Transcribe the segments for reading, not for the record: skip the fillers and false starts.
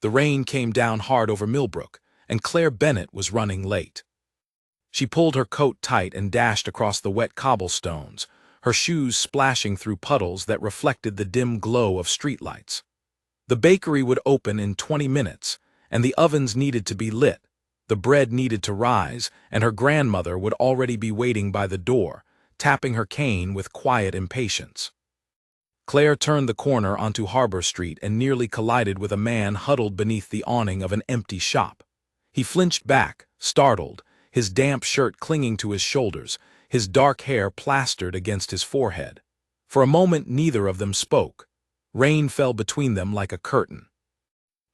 The rain came down hard over Millbrook, and Claire Bennett was running late. She pulled her coat tight and dashed across the wet cobblestones, her shoes splashing through puddles that reflected the dim glow of streetlights. The bakery would open in 20 minutes, and the ovens needed to be lit, the bread needed to rise, and her grandmother would already be waiting by the door, tapping her cane with quiet impatience. Claire turned the corner onto Harbor Street and nearly collided with a man huddled beneath the awning of an empty shop. He flinched back, startled, his damp shirt clinging to his shoulders, his dark hair plastered against his forehead. For a moment neither of them spoke. Rain fell between them like a curtain.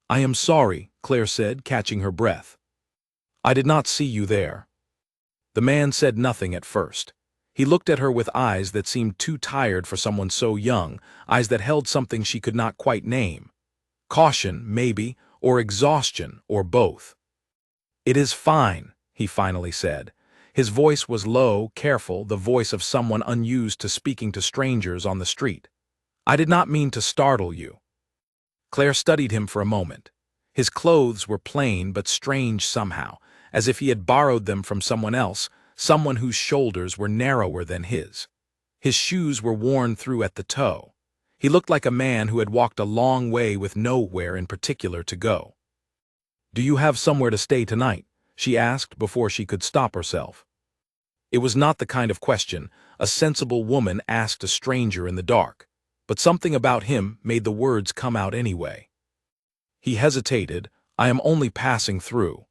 "I am sorry," Claire said, catching her breath. "I did not see you there." The man said nothing at first. He looked at her with eyes that seemed too tired for someone so young, eyes that held something she could not quite name. Caution, maybe, or exhaustion, or both. "It is fine," he finally said. His voice was low, careful, the voice of someone unused to speaking to strangers on the street. "I did not mean to startle you." Claire studied him for a moment. His clothes were plain but strange somehow, as if he had borrowed them from someone else, someone whose shoulders were narrower than his. His shoes were worn through at the toe. He looked like a man who had walked a long way with nowhere in particular to go. "Do you have somewhere to stay tonight?" she asked before she could stop herself. It was not the kind of question a sensible woman asked a stranger in the dark, but something about him made the words come out anyway. He hesitated. "I am only passing through."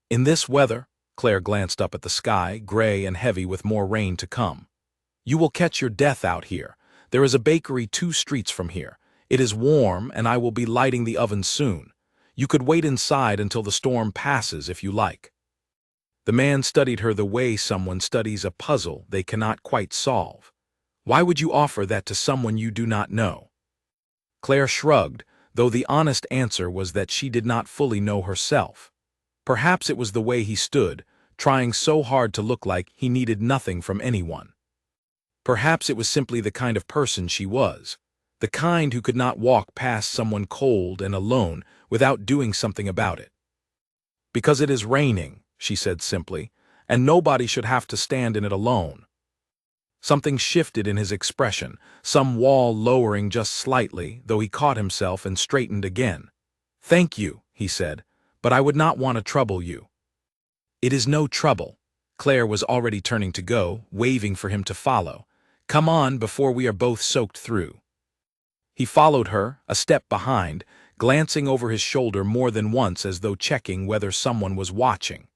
"In this weather?" Claire glanced up at the sky, gray and heavy with more rain to come. "You will catch your death out here. There is a bakery 2 streets from here. It is warm, and I will be lighting the oven soon. You could wait inside until the storm passes if you like." The man studied her the way someone studies a puzzle they cannot quite solve. "Why would you offer that to someone you do not know?" Claire shrugged, though the honest answer was that she did not fully know herself. Perhaps it was the way he stood, trying so hard to look like he needed nothing from anyone. Perhaps it was simply the kind of person she was, the kind who could not walk past someone cold and alone without doing something about it. "Because it is raining," she said simply, "and nobody should have to stand in it alone." Something shifted in his expression, some wall lowering just slightly, though he caught himself and straightened again. "Thank you," he said, "but I would not want to trouble you." "It is no trouble." Claire was already turning to go, waving for him to follow. "Come on before we are both soaked through." He followed her, a step behind, glancing over his shoulder more than once as though checking whether someone was watching.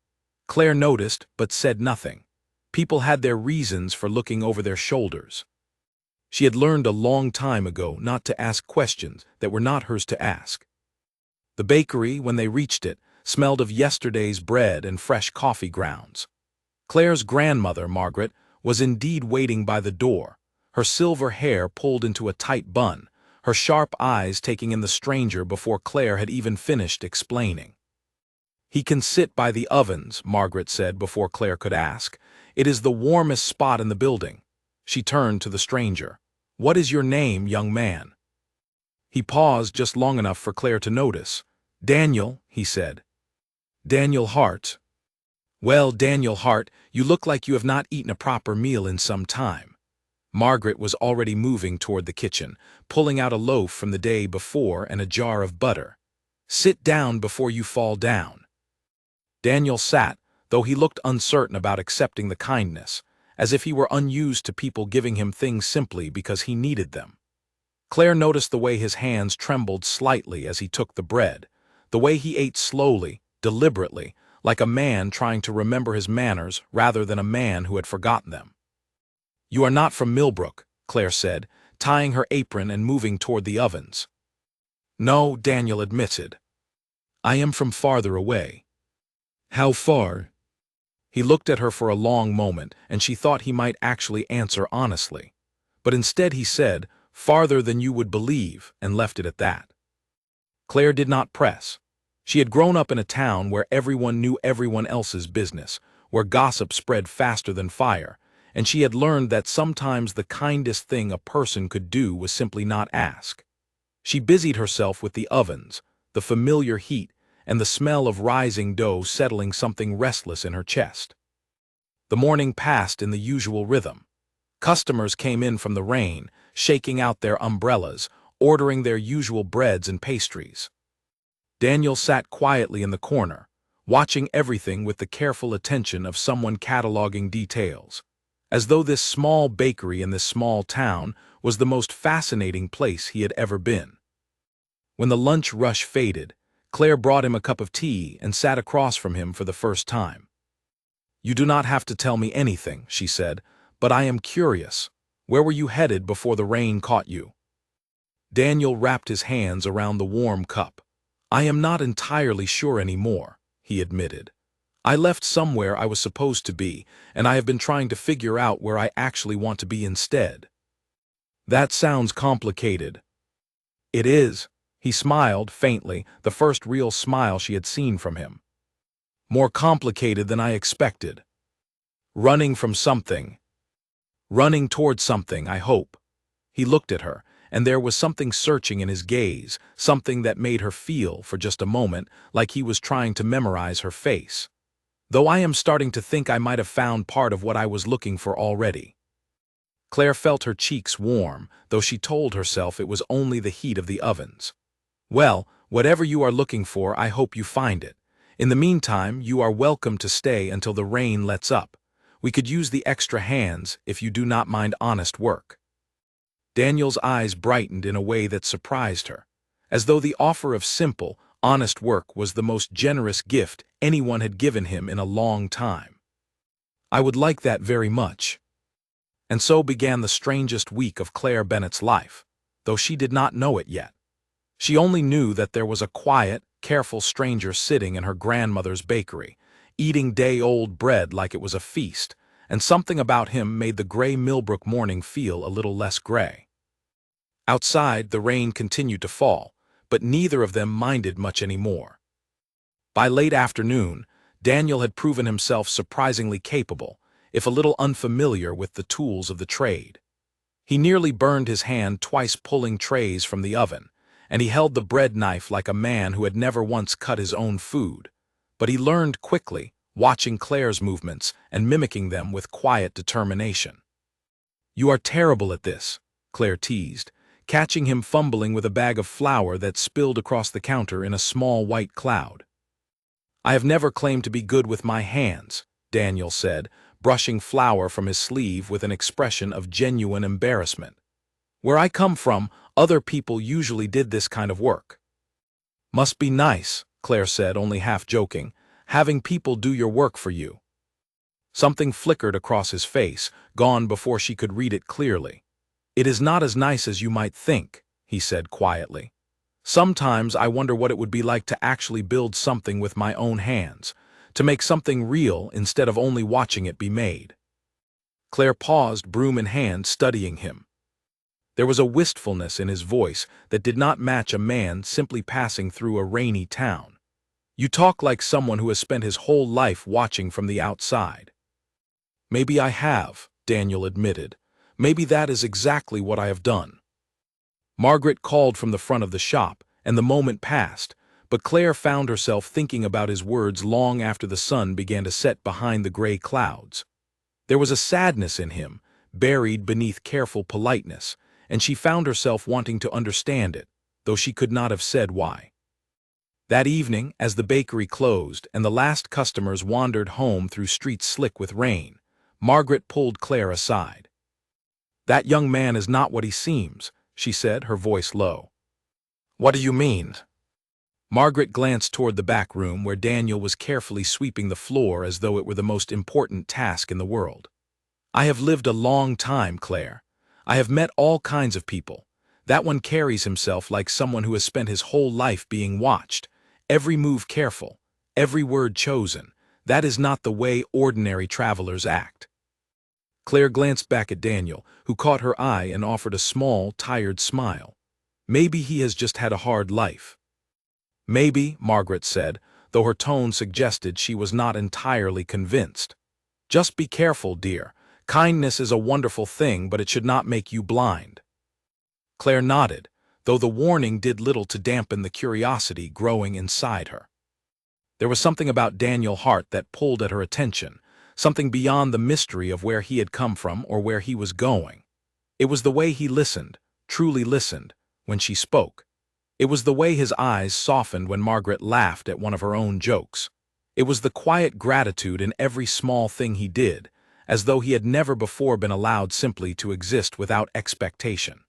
Claire noticed, but said nothing. People had their reasons for looking over their shoulders. She had learned a long time ago not to ask questions that were not hers to ask. The bakery, when they reached it, smelled of yesterday's bread and fresh coffee grounds. Claire's grandmother, Margaret, was indeed waiting by the door, her silver hair pulled into a tight bun, her sharp eyes taking in the stranger before Claire had even finished explaining. "He can sit by the ovens," Margaret said before Claire could ask. "It is the warmest spot in the building." She turned to the stranger. "What is your name, young man?" He paused just long enough for Claire to notice. "Daniel," he said. "Daniel Hart." "Well, Daniel Hart, you look like you have not eaten a proper meal in some time." Margaret was already moving toward the kitchen, pulling out a loaf from the day before and a jar of butter. "Sit down before you fall down." Daniel sat, though he looked uncertain about accepting the kindness, as if he were unused to people giving him things simply because he needed them. Claire noticed the way his hands trembled slightly as he took the bread, the way he ate slowly, deliberately, like a man trying to remember his manners rather than a man who had forgotten them. "You are not from Millbrook," Claire said, tying her apron and moving toward the ovens. "No," Daniel admitted. "I am from farther away." "How far?" He looked at her for a long moment, and she thought he might actually answer honestly. But instead he said, "Farther than you would believe," and left it at that. Claire did not press. She had grown up in a town where everyone knew everyone else's business, where gossip spread faster than fire, and she had learned that sometimes the kindest thing a person could do was simply not ask. She busied herself with the ovens, the familiar heat, and the smell of rising dough settling something restless in her chest. The morning passed in the usual rhythm. Customers came in from the rain, shaking out their umbrellas, ordering their usual breads and pastries. Daniel sat quietly in the corner, watching everything with the careful attention of someone cataloging details, as though this small bakery in this small town was the most fascinating place he had ever been. When the lunch rush faded, Claire brought him a cup of tea and sat across from him for the first time. "You do not have to tell me anything," she said, "but I am curious. Where were you headed before the rain caught you?" Daniel wrapped his hands around the warm cup. "I am not entirely sure anymore," he admitted. "I left somewhere I was supposed to be, and I have been trying to figure out where I actually want to be instead." "That sounds complicated." "It is." He smiled faintly, the first real smile she had seen from him. "More complicated than I expected. Running from something. Running towards something, I hope." He looked at her, and there was something searching in his gaze, something that made her feel, for just a moment, like he was trying to memorize her face. "Though I am starting to think I might have found part of what I was looking for already." Claire felt her cheeks warm, though she told herself it was only the heat of the ovens. "Well, whatever you are looking for, I hope you find it. In the meantime, you are welcome to stay until the rain lets up. We could use the extra hands if you do not mind honest work." Daniel's eyes brightened in a way that surprised her, as though the offer of simple, honest work was the most generous gift anyone had given him in a long time. "I would like that very much." And so began the strangest week of Claire Bennett's life, though she did not know it yet. She only knew that there was a quiet, careful stranger sitting in her grandmother's bakery, eating day-old bread like it was a feast, and something about him made the gray Millbrook morning feel a little less gray. Outside, the rain continued to fall, but neither of them minded much anymore. By late afternoon, Daniel had proven himself surprisingly capable, if a little unfamiliar with the tools of the trade. He nearly burned his hand twice pulling trays from the oven, and he held the bread knife like a man who had never once cut his own food. But he learned quickly, watching Claire's movements and mimicking them with quiet determination. "You are terrible at this," Claire teased, catching him fumbling with a bag of flour that spilled across the counter in a small white cloud. "I have never claimed to be good with my hands," Daniel said, brushing flour from his sleeve with an expression of genuine embarrassment. "Where I come from, other people usually did this kind of work." "Must be nice," Claire said, only half joking, "having people do your work for you." Something flickered across his face, gone before she could read it clearly. "It is not as nice as you might think," he said quietly. "Sometimes I wonder what it would be like to actually build something with my own hands, to make something real instead of only watching it be made." Claire paused, broom in hand, studying him. There was a wistfulness in his voice that did not match a man simply passing through a rainy town. "You talk like someone who has spent his whole life watching from the outside." "Maybe I have," Daniel admitted. "Maybe that is exactly what I have done." Margaret called from the front of the shop, and the moment passed, but Claire found herself thinking about his words long after the sun began to set behind the gray clouds. There was a sadness in him, buried beneath careful politeness, and she found herself wanting to understand it, though she could not have said why. That evening, as the bakery closed and the last customers wandered home through streets slick with rain, Margaret pulled Claire aside. "That young man is not what he seems," she said, her voice low. "What do you mean?" Margaret glanced toward the back room where Daniel was carefully sweeping the floor as though it were the most important task in the world. "I have lived a long time, Claire. I have met all kinds of people. That one carries himself like someone who has spent his whole life being watched, every move careful, every word chosen. That is not the way ordinary travelers act." Claire glanced back at Daniel, who caught her eye and offered a small, tired smile. "Maybe he has just had a hard life." "Maybe," Margaret said, though her tone suggested she was not entirely convinced. "Just be careful, dear. Kindness is a wonderful thing, but it should not make you blind." Claire nodded, though the warning did little to dampen the curiosity growing inside her. There was something about Daniel Hart that pulled at her attention, something beyond the mystery of where he had come from or where he was going. It was the way he listened, truly listened, when she spoke. It was the way his eyes softened when Margaret laughed at one of her own jokes. It was the quiet gratitude in every small thing he did, as though he had never before been allowed simply to exist without expectation.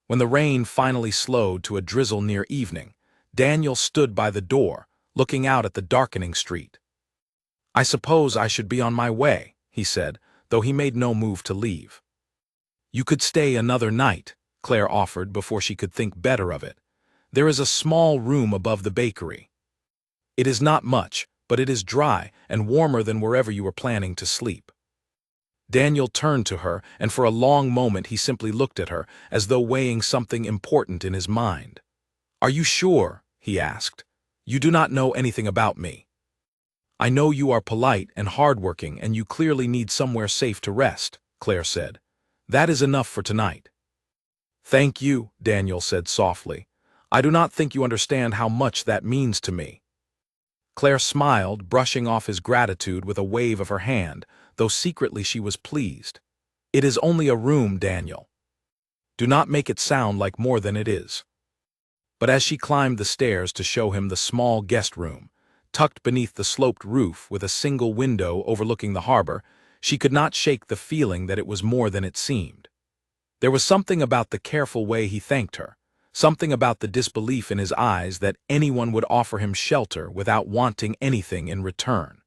When the rain finally slowed to a drizzle near evening, Daniel stood by the door, looking out at the darkening street. "I suppose I should be on my way," he said, though he made no move to leave. "You could stay another night," Claire offered before she could think better of it. "There is a small room above the bakery. It is not much, but it is dry and warmer than wherever you were planning to sleep." Daniel turned to her, and for a long moment he simply looked at her, as though weighing something important in his mind. "Are you sure?" he asked. "You do not know anything about me. I know you are polite and hardworking, and you clearly need somewhere safe to rest," Claire said. "That is enough for tonight." "Thank you," Daniel said softly. "I do not think you understand how much that means to me." Claire smiled, brushing off his gratitude with a wave of her hand, though secretly she was pleased. "It is only a room, Daniel. Do not make it sound like more than it is." But as she climbed the stairs to show him the small guest room, tucked beneath the sloped roof with a single window overlooking the harbor, she could not shake the feeling that it was more than it seemed. There was something about the careful way he thanked her, something about the disbelief in his eyes that anyone would offer him shelter without wanting anything in return.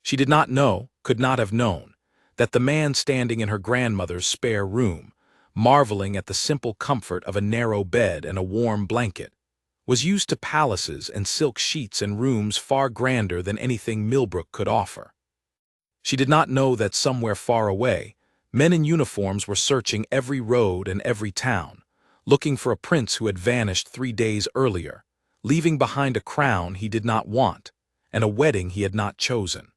She did not know, could not have known, that the man standing in her grandmother's spare room, marveling at the simple comfort of a narrow bed and a warm blanket, was used to palaces and silk sheets and rooms far grander than anything Millbrook could offer. She did not know that somewhere far away, men in uniforms were searching every road and every town, looking for a prince who had vanished 3 days earlier, leaving behind a crown he did not want and a wedding he had not chosen.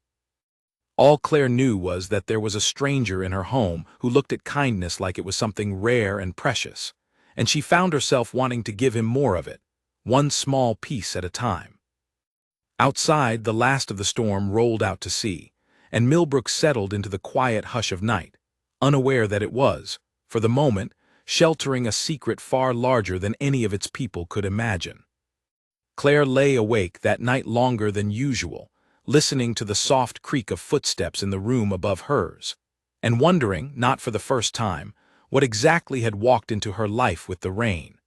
All Claire knew was that there was a stranger in her home who looked at kindness like it was something rare and precious, and she found herself wanting to give him more of it, one small piece at a time. Outside, the last of the storm rolled out to sea, and Millbrook settled into the quiet hush of night, unaware that it was, for the moment, sheltering a secret far larger than any of its people could imagine. Claire lay awake that night longer than usual, listening to the soft creak of footsteps in the room above hers, and wondering, not for the first time, what exactly had walked into her life with the rain.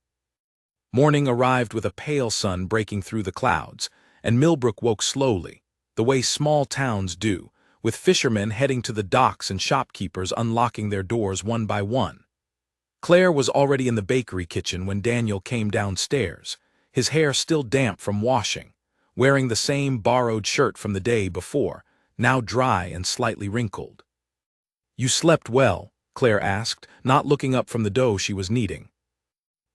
Morning arrived with a pale sun breaking through the clouds, and Millbrook woke slowly, the way small towns do, with fishermen heading to the docks and shopkeepers unlocking their doors one by one. Claire was already in the bakery kitchen when Daniel came downstairs, his hair still damp from washing, wearing the same borrowed shirt from the day before, now dry and slightly wrinkled. "You slept well?" Claire asked, not looking up from the dough she was kneading.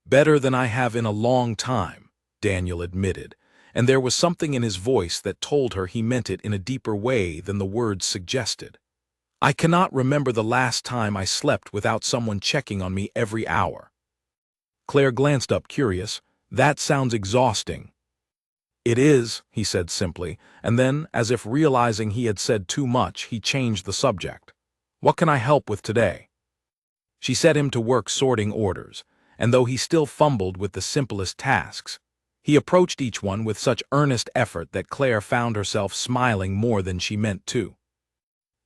"Better than I have in a long time," Daniel admitted, and there was something in his voice that told her he meant it in a deeper way than the words suggested. "I cannot remember the last time I slept without someone checking on me every hour." Claire glanced up, curious. "That sounds exhausting." "It is," he said simply, and then, as if realizing he had said too much, he changed the subject. "What can I help with today?" She set him to work sorting orders, and though he still fumbled with the simplest tasks, he approached each one with such earnest effort that Claire found herself smiling more than she meant to.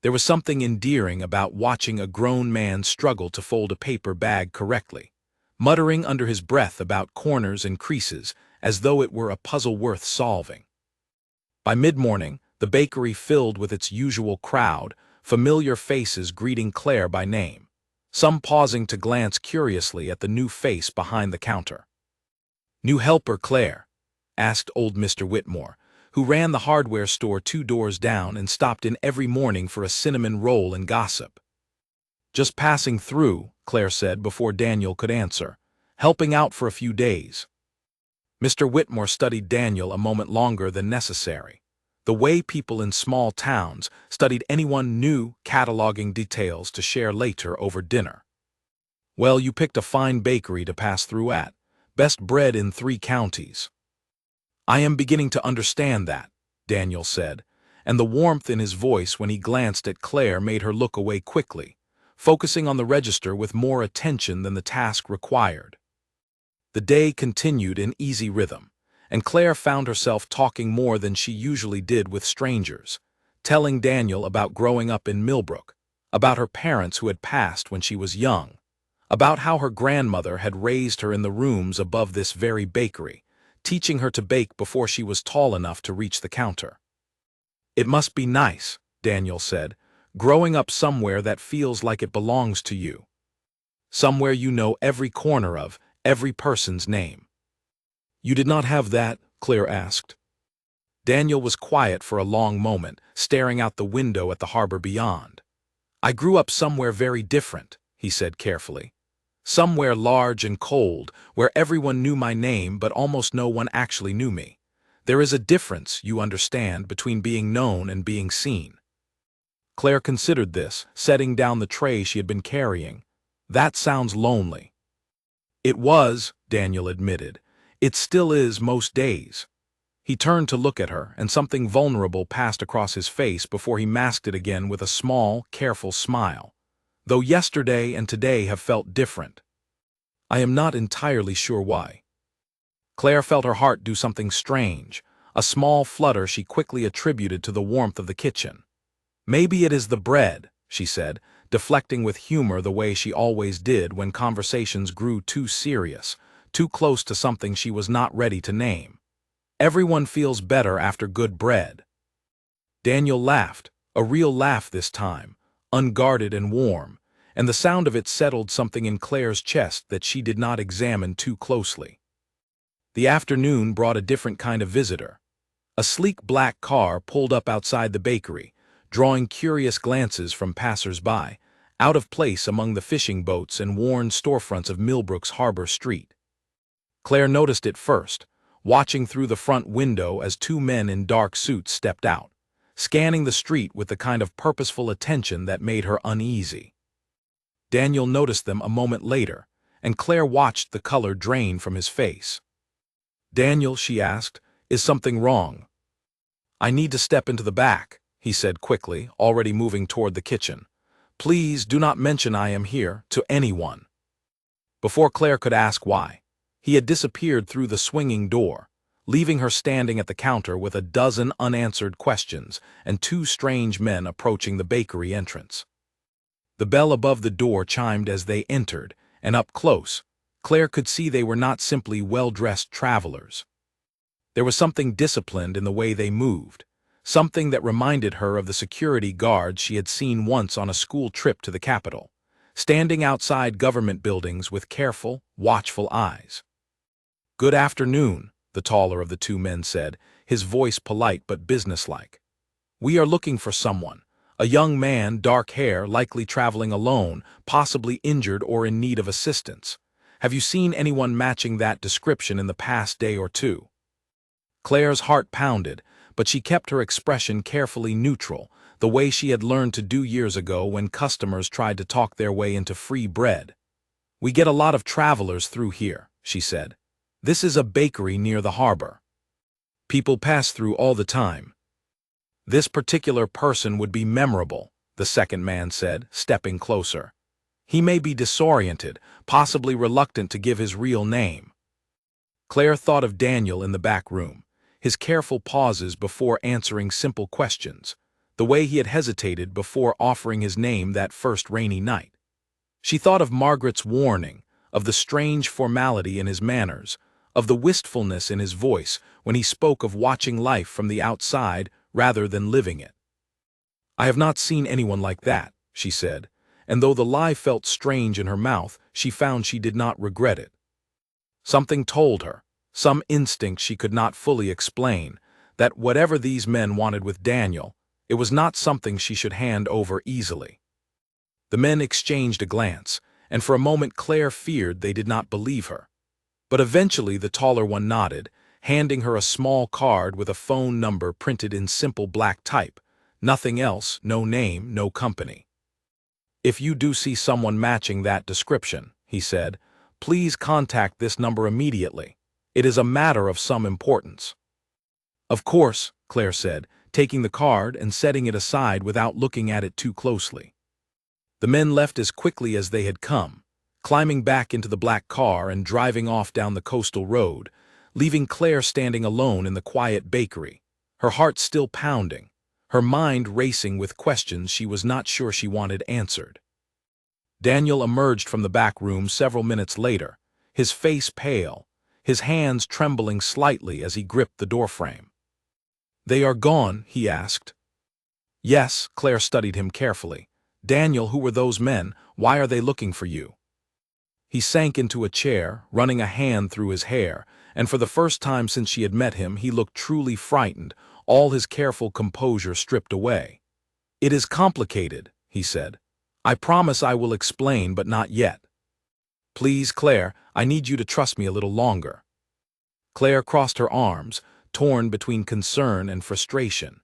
There was something endearing about watching a grown man struggle to fold a paper bag correctly, muttering under his breath about corners and creases as though it were a puzzle worth solving. By mid-morning, the bakery filled with its usual crowd, familiar faces greeting Claire by name, some pausing to glance curiously at the new face behind the counter. "New helper, Claire?" asked old Mr. Whitmore, who ran the hardware store 2 doors down and stopped in every morning for a cinnamon roll and gossip. "Just passing through," Claire said before Daniel could answer. "Helping out for a few days." Mr. Whitmore studied Daniel a moment longer than necessary, the way people in small towns studied anyone new, cataloging details to share later over dinner. Well, you picked a fine bakery to pass through at. Best bread in 3 counties. I am beginning to understand that, Daniel said, and the warmth in his voice when he glanced at Claire made her look away quickly, focusing on the register with more attention than the task required. The day continued in easy rhythm, and Claire found herself talking more than she usually did with strangers, telling Daniel about growing up in Millbrook, about her parents who had passed when she was young, about how her grandmother had raised her in the rooms above this very bakery, teaching her to bake before she was tall enough to reach the counter. It must be nice, Daniel said, growing up somewhere that feels like it belongs to you. Somewhere you know every corner of, every person's name. You did not have that? Claire asked. Daniel was quiet for a long moment, staring out the window at the harbor beyond. I grew up somewhere very different, he said carefully. Somewhere large and cold, where everyone knew my name but almost no one actually knew me. There is a difference, you understand, between being known and being seen. Claire considered this, setting down the tray she had been carrying. That sounds lonely. It was, Daniel admitted. It still is most days. He turned to look at her, and something vulnerable passed across his face before he masked it again with a small, careful smile. Though yesterday and today have felt different. I am not entirely sure why. Claire felt her heart do something strange, a small flutter she quickly attributed to the warmth of the kitchen. Maybe it is the bread, she said, deflecting with humor the way she always did when conversations grew too serious, too close to something she was not ready to name. Everyone feels better after good bread. Daniel laughed, a real laugh this time, unguarded and warm, and the sound of it settled something in Claire's chest that she did not examine too closely. The afternoon brought a different kind of visitor. A sleek black car pulled up outside the bakery, drawing curious glances from passers-by, out of place among the fishing boats and worn storefronts of Millbrook's Harbor Street. Claire noticed it first, watching through the front window as 2 men in dark suits stepped out, scanning the street with the kind of purposeful attention that made her uneasy. Daniel noticed them a moment later, and Claire watched the color drain from his face. Daniel, she asked, is something wrong? I need to step into the back, he said quickly, already moving toward the kitchen. Please do not mention I am here to anyone. Before Claire could ask why, he had disappeared through the swinging door, leaving her standing at the counter with a dozen unanswered questions and 2 strange men approaching the bakery entrance. The bell above the door chimed as they entered, and up close, Claire could see they were not simply well-dressed travelers. There was something disciplined in the way they moved, something that reminded her of the security guards she had seen once on a school trip to the capital, standing outside government buildings with careful, watchful eyes. Good afternoon, the taller of the 2 men said, his voice polite but businesslike. We are looking for someone, a young man, dark hair, likely traveling alone, possibly injured or in need of assistance. Have you seen anyone matching that description in the past day or 2? Claire's heart pounded, but she kept her expression carefully neutral, the way she had learned to do years ago when customers tried to talk their way into free bread. We get a lot of travelers through here, she said. This is a bakery near the harbor. People pass through all the time. This particular person would be memorable, the second man said, stepping closer. He may be disoriented, possibly reluctant to give his real name. Claire thought of Daniel in the back room, his careful pauses before answering simple questions, the way he had hesitated before offering his name that first rainy night. She thought of Margaret's warning, of the strange formality in his manners, of the wistfulness in his voice when he spoke of watching life from the outside rather than living it. I have not seen anyone like that, she said, and though the lie felt strange in her mouth, she found she did not regret it. Something told her, some instinct she could not fully explain, that whatever these men wanted with Daniel, it was not something she should hand over easily. The men exchanged a glance, and for a moment Claire feared they did not believe her. But eventually the taller one nodded, handing her a small card with a phone number printed in simple black type. Nothing else, no name, no company. If you do see someone matching that description, he said. "Please contact this number immediately. It is a matter of some importance." "Of course," Claire said, taking the card and setting it aside without looking at it too closely. The men left as quickly as they had come, climbing back into the black car and driving off down the coastal road, leaving Claire standing alone in the quiet bakery, her heart still pounding, her mind racing with questions she was not sure she wanted answered. Daniel emerged from the back room several minutes later, his face pale, his hands trembling slightly as he gripped the doorframe. "They are gone?" he asked. "Yes," Claire studied him carefully. "Daniel, who were those men? Why are they looking for you?" He sank into a chair, running a hand through his hair, and for the first time since she had met him he looked truly frightened, all his careful composure stripped away. "It is complicated," he said. "I promise I will explain, but not yet. Please, Claire, I need you to trust me a little longer." Claire crossed her arms, torn between concern and frustration.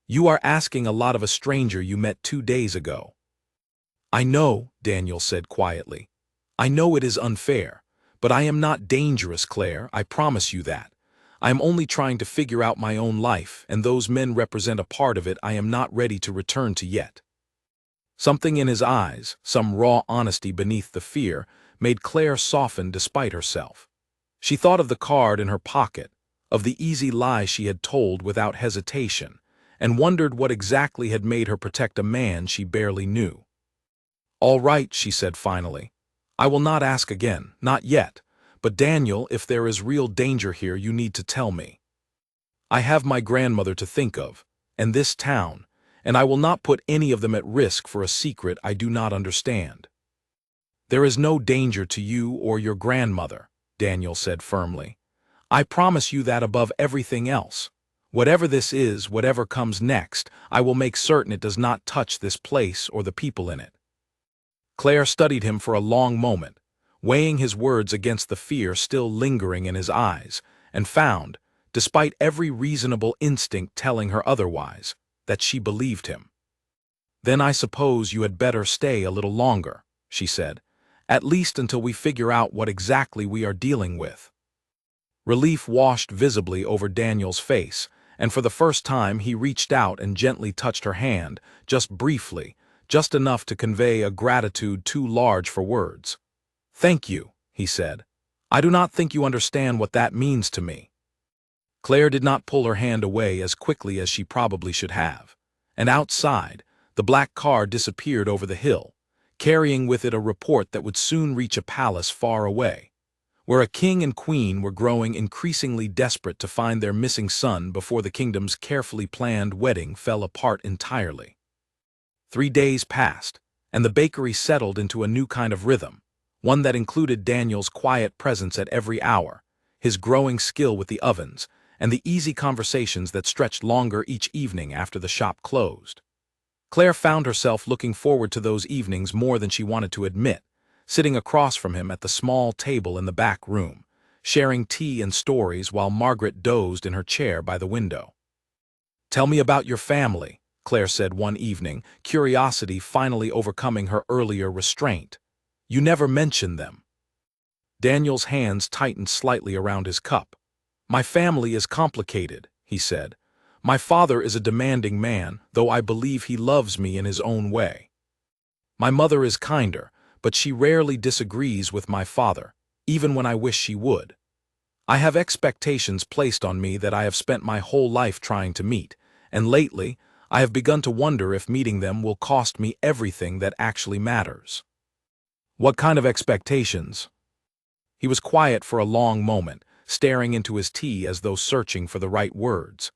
"You are asking a lot of a stranger you met 2 days ago." "I know," Daniel said quietly. "I know it is unfair, but I am not dangerous, Claire, I promise you that. I am only trying to figure out my own life, and those men represent a part of it I am not ready to return to yet." Something in his eyes, some raw honesty beneath the fear, made Claire soften despite herself. She thought of the card in her pocket, of the easy lie she had told without hesitation, and wondered what exactly had made her protect a man she barely knew. "All right," she said finally. "I will not ask again, not yet, but Daniel, if there is real danger here you need to tell me. I have my grandmother to think of, and this town, and I will not put any of them at risk for a secret I do not understand." "There is no danger to you or your grandmother," Daniel said firmly. "I promise you that above everything else. Whatever this is, whatever comes next, I will make certain it does not touch this place or the people in it." Claire studied him for a long moment, weighing his words against the fear still lingering in his eyes, and found, despite every reasonable instinct telling her otherwise, that she believed him. "Then I suppose you had better stay a little longer," she said, "at least until we figure out what exactly we are dealing with." Relief washed visibly over Daniel's face, and for the first time he reached out and gently touched her hand, just briefly, just enough to convey a gratitude too large for words. "Thank you," he said. "I do not think you understand what that means to me." Claire did not pull her hand away as quickly as she probably should have, and outside, the black car disappeared over the hill, carrying with it a report that would soon reach a palace far away, where a king and queen were growing increasingly desperate to find their missing son before the kingdom's carefully planned wedding fell apart entirely. 3 days passed, and the bakery settled into a new kind of rhythm, one that included Daniel's quiet presence at every hour, his growing skill with the ovens, and the easy conversations that stretched longer each evening after the shop closed. Claire found herself looking forward to those evenings more than she wanted to admit, sitting across from him at the small table in the back room, sharing tea and stories while Margaret dozed in her chair by the window. "Tell me about your family," Claire said one evening, curiosity finally overcoming her earlier restraint. "You never mentioned them." Daniel's hands tightened slightly around his cup. "My family is complicated," he said. "My father is a demanding man, though I believe he loves me in his own way. My mother is kinder, but she rarely disagrees with my father, even when I wish she would. I have expectations placed on me that I have spent my whole life trying to meet, and lately I have begun to wonder if meeting them will cost me everything that actually matters." "What kind of expectations?" He was quiet for a long moment, staring into his tea as though searching for the right words.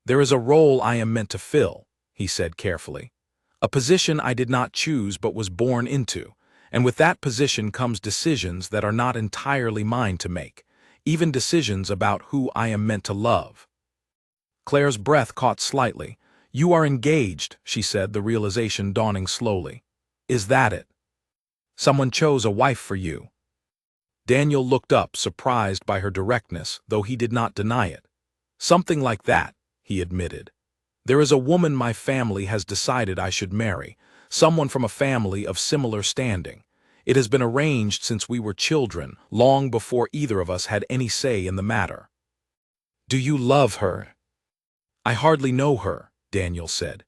"There is a role I am meant to fill," he said carefully. "A position I did not choose but was born into, and with that position comes decisions that are not entirely mine to make, even decisions about who I am meant to love." Claire's breath caught slightly. "You are engaged," she said, the realization dawning slowly. "Is that it? Someone chose a wife for you." Daniel looked up, surprised by her directness, though he did not deny it. "Something like that," he admitted. "There is a woman my family has decided I should marry, someone from a family of similar standing. It has been arranged since we were children, long before either of us had any say in the matter." "Do you love her?" "I hardly know her," Daniel said.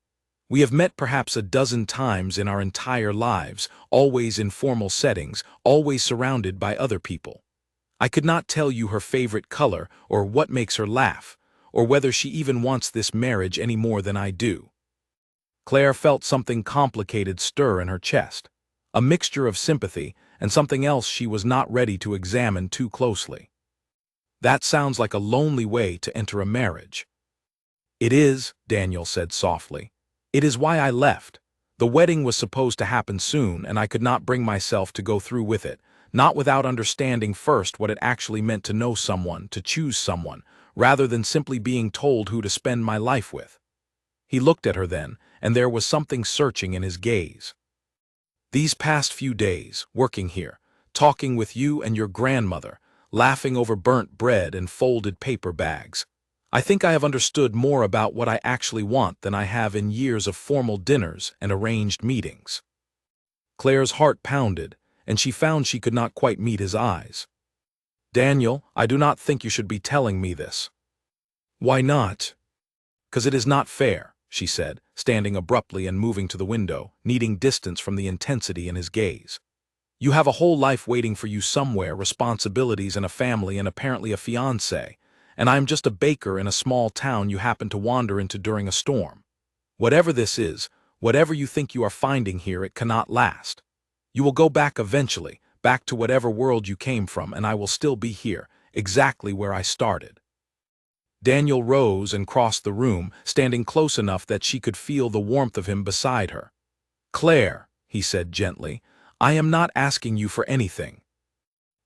"We have met perhaps a dozen times in our entire lives, always in formal settings, always surrounded by other people. I could not tell you her favorite color, or what makes her laugh, or whether she even wants this marriage any more than I do." Claire felt something complicated stir in her chest, a mixture of sympathy and something else she was not ready to examine too closely. "That sounds like a lonely way to enter a marriage." "It is," Daniel said softly. "It is why I left. The wedding was supposed to happen soon, and I could not bring myself to go through with it, not without understanding first what it actually meant to know someone, to choose someone, rather than simply being told who to spend my life with." He looked at her then, and there was something searching in his gaze. "These past few days, working here, talking with you and your grandmother, laughing over burnt bread and folded paper bags, I think I have understood more about what I actually want than I have in years of formal dinners and arranged meetings." Claire's heart pounded, and she found she could not quite meet his eyes. "Daniel, I do not think you should be telling me this." "Why not?" "'Cause it is not fair," she said, standing abruptly and moving to the window, needing distance from the intensity in his gaze. "You have a whole life waiting for you somewhere, responsibilities and a family and apparently a fiancé, and I am just a baker in a small town you happen to wander into during a storm. Whatever this is, whatever you think you are finding here, it cannot last. You will go back eventually, back to whatever world you came from, and I will still be here, exactly where I started." Daniel rose and crossed the room, standing close enough that she could feel the warmth of him beside her. "Claire," he said gently, "I am not asking you for anything.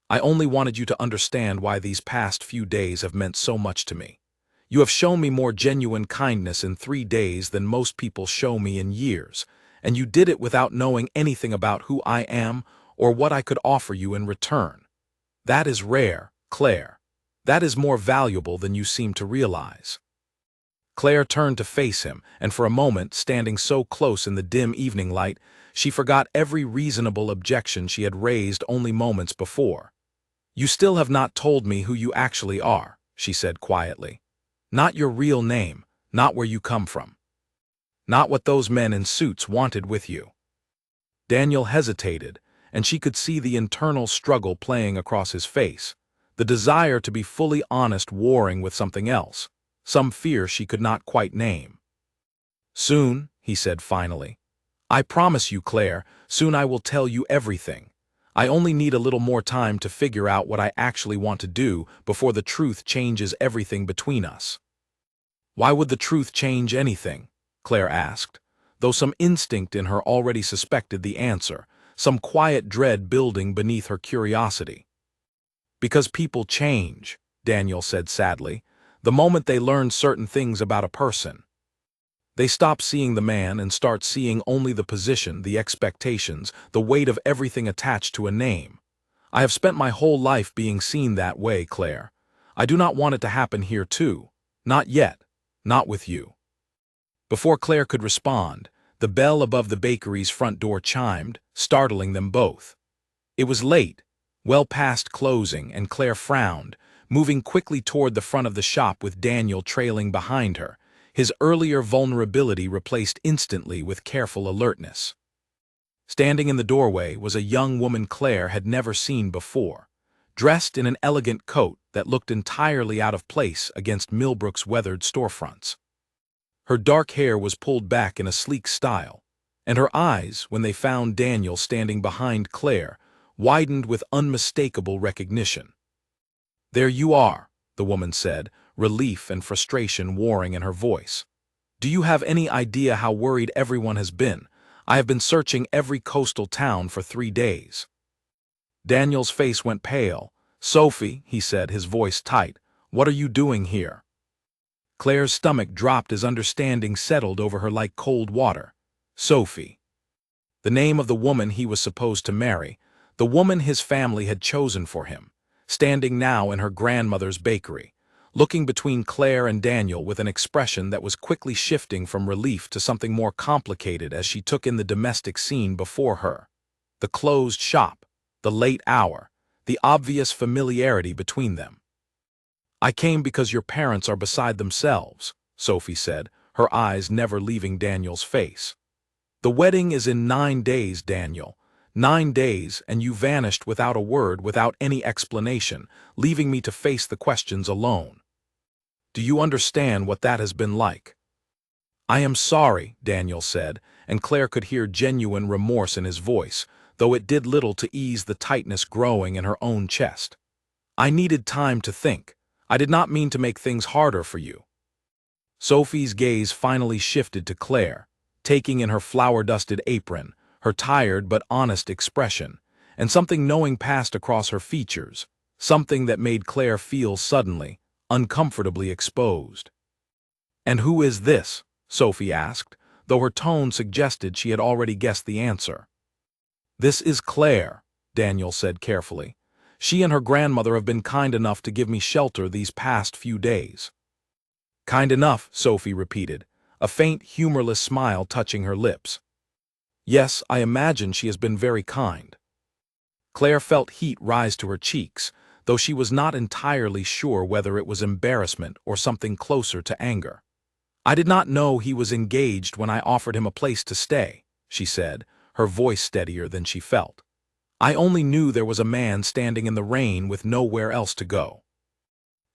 I only wanted you to understand why these past few days have meant so much to me. You have shown me more genuine kindness in 3 days than most people show me in years, and you did it without knowing anything about who I am or what I could offer you in return. That is rare, Claire. That is more valuable than you seem to realize." Claire turned to face him, and for a moment, standing so close in the dim evening light, she forgot every reasonable objection she had raised only moments before. "You still have not told me who you actually are," she said quietly. "Not your real name, not where you come from. Not what those men in suits wanted with you." Daniel hesitated, and she could see the internal struggle playing across his face, the desire to be fully honest warring with something else, some fear she could not quite name. "Soon," he said finally. "I promise you, Claire, soon I will tell you everything. I only need a little more time to figure out what I actually want to do before the truth changes everything between us." "Why would the truth change anything?" Claire asked, though some instinct in her already suspected the answer, some quiet dread building beneath her curiosity. "Because people change," Daniel said sadly, "the moment they learn certain things about a person. They stop seeing the man and start seeing only the position, the expectations, the weight of everything attached to a name. I have spent my whole life being seen that way, Claire. I do not want it to happen here too. Not yet. Not with you." Before Claire could respond, the bell above the bakery's front door chimed, startling them both. It was late, well past closing, and Claire frowned, moving quickly toward the front of the shop with Daniel trailing behind her, his earlier vulnerability replaced instantly with careful alertness. Standing in the doorway was a young woman Claire had never seen before, dressed in an elegant coat that looked entirely out of place against Millbrook's weathered storefronts. Her dark hair was pulled back in a sleek style, and her eyes, when they found Daniel standing behind Claire, widened with unmistakable recognition. "There you are," the woman said, relief and frustration warring in her voice. "Do you have any idea how worried everyone has been? I have been searching every coastal town for 3 days." Daniel's face went pale. "Sophie," he said, his voice tight, "what are you doing here?" Claire's stomach dropped as understanding settled over her like cold water. Sophie. The name of the woman he was supposed to marry, the woman his family had chosen for him, standing now in her grandmother's bakery, looking between Claire and Daniel with an expression that was quickly shifting from relief to something more complicated as she took in the domestic scene before her. The closed shop, the late hour, the obvious familiarity between them. "I came because your parents are beside themselves," Sophie said, her eyes never leaving Daniel's face. "The wedding is in 9 days, Daniel. 9 days, and you vanished without a word, without any explanation, leaving me to face the questions alone. Do you understand what that has been like?" "I am sorry," Daniel said, and Claire could hear genuine remorse in his voice, though it did little to ease the tightness growing in her own chest. "I needed time to think. I did not mean to make things harder for you." Sophie's gaze finally shifted to Claire, taking in her flour-dusted apron, her tired but honest expression, and something knowing passed across her features, something that made Claire feel suddenly, uncomfortably exposed. "And who is this?" Sophie asked, though her tone suggested she had already guessed the answer. "This is Claire," Daniel said carefully. "She and her grandmother have been kind enough to give me shelter these past few days." "Kind enough," Sophie repeated, a faint, humorless smile touching her lips. "Yes, I imagine she has been very kind." Claire felt heat rise to her cheeks, though she was not entirely sure whether it was embarrassment or something closer to anger. "I did not know he was engaged when I offered him a place to stay," she said, her voice steadier than she felt. "I only knew there was a man standing in the rain with nowhere else to go."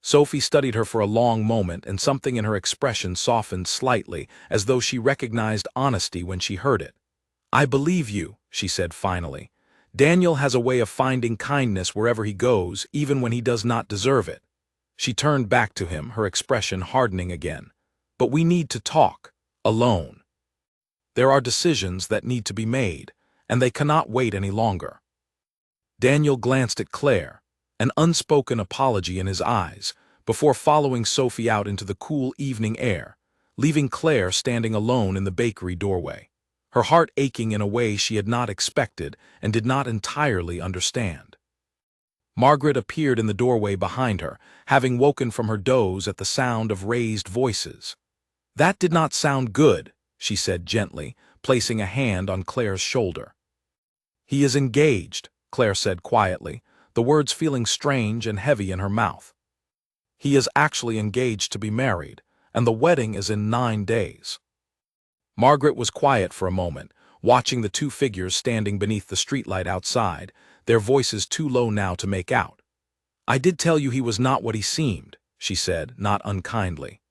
Sophie studied her for a long moment, and something in her expression softened slightly, as though she recognized honesty when she heard it. "I believe you," she said finally. "Daniel has a way of finding kindness wherever he goes, even when he does not deserve it." She turned back to him, her expression hardening again. "But we need to talk, alone. There are decisions that need to be made, and they cannot wait any longer." Daniel glanced at Claire, an unspoken apology in his eyes, before following Sophie out into the cool evening air, leaving Claire standing alone in the bakery doorway, her heart aching in a way she had not expected and did not entirely understand. Margaret appeared in the doorway behind her, having woken from her doze at the sound of raised voices. "That did not sound good," she said gently, placing a hand on Claire's shoulder. "He is engaged," Claire said quietly, the words feeling strange and heavy in her mouth. "He is actually engaged to be married, and the wedding is in 9 days." Margaret was quiet for a moment, watching the two figures standing beneath the streetlight outside, their voices too low now to make out. "I did tell you he was not what he seemed," she said, not unkindly.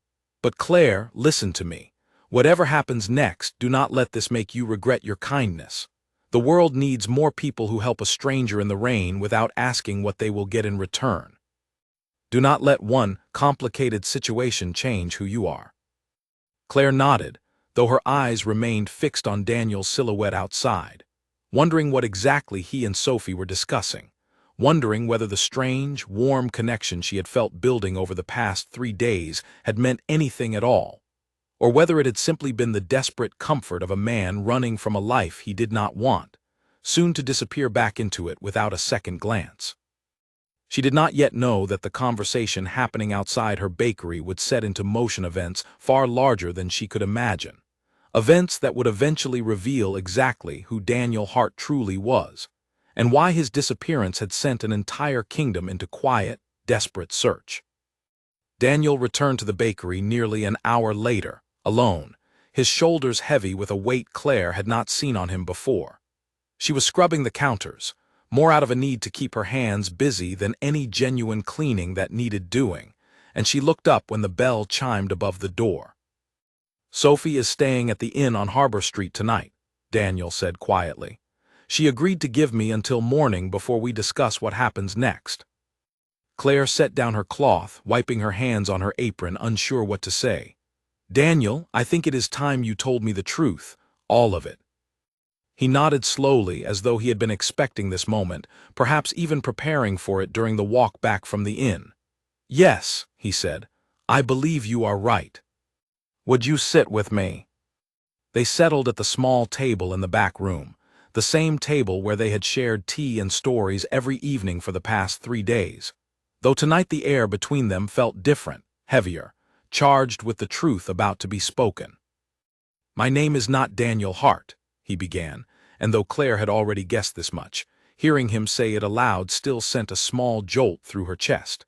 "But Claire, listen to me. Whatever happens next, do not let this make you regret your kindness. The world needs more people who help a stranger in the rain without asking what they will get in return. Do not let one complicated situation change who you are." Claire nodded, though her eyes remained fixed on Daniel's silhouette outside, wondering what exactly he and Sophie were discussing, wondering whether the strange, warm connection she had felt building over the past 3 days had meant anything at all, or whether it had simply been the desperate comfort of a man running from a life he did not want, soon to disappear back into it without a second glance. She did not yet know that the conversation happening outside her bakery would set into motion events far larger than she could imagine, events that would eventually reveal exactly who Daniel Hart truly was, and why his disappearance had sent an entire kingdom into quiet, desperate search. Daniel returned to the bakery nearly an hour later, alone, his shoulders heavy with a weight Claire had not seen on him before. She was scrubbing the counters, more out of a need to keep her hands busy than any genuine cleaning that needed doing, and she looked up when the bell chimed above the door. "Sophie is staying at the inn on Harbor Street tonight," Daniel said quietly. "She agreed to give me until morning before we discuss what happens next." Claire set down her cloth, wiping her hands on her apron, unsure what to say. "Daniel, I think it is time you told me the truth, all of it." He nodded slowly, as though he had been expecting this moment, perhaps even preparing for it during the walk back from the inn. "Yes," he said, "I believe you are right. Would you sit with me?" They settled at the small table in the back room, the same table where they had shared tea and stories every evening for the past 3 days, though tonight the air between them felt different, heavier, charged with the truth about to be spoken. "My name is not Daniel Hart," he began, and though Claire had already guessed this much, hearing him say it aloud still sent a small jolt through her chest.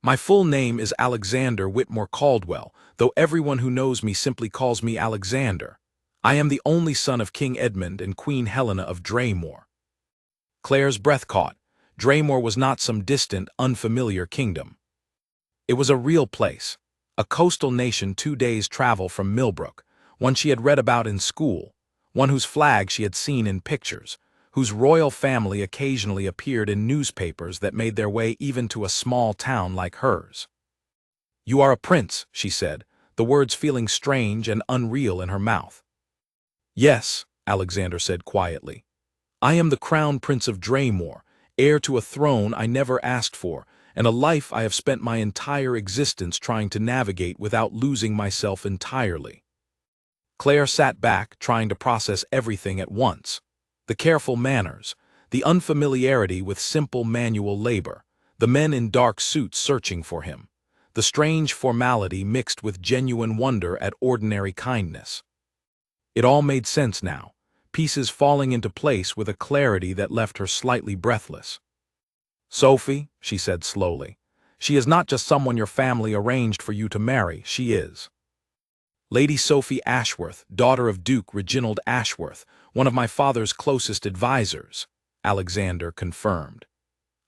My full name is Alexander Whitmore Caldwell, though everyone who knows me simply calls me Alexander. I am the only son of King Edmund and Queen Helena of Draymore. Claire's breath caught. Draymore was not some distant, unfamiliar kingdom. It was a real place, a coastal nation 2 days' travel from Millbrook, one she had read about in school, one whose flag she had seen in pictures, whose royal family occasionally appeared in newspapers that made their way even to a small town like hers. "You are a prince," she said, the words feeling strange and unreal in her mouth. "Yes," Alexander said quietly. "I am the Crown Prince of Draymore, heir to a throne I never asked for, and a life I have spent my entire existence trying to navigate without losing myself entirely." Claire sat back, trying to process everything at once. The careful manners, the unfamiliarity with simple manual labor, the men in dark suits searching for him, the strange formality mixed with genuine wonder at ordinary kindness. It all made sense now, pieces falling into place with a clarity that left her slightly breathless. "Sophie," she said slowly, "she is not just someone your family arranged for you to marry, she is Lady Sophie Ashworth, daughter of Duke Reginald Ashworth, one of my father's closest advisors," Alexander confirmed.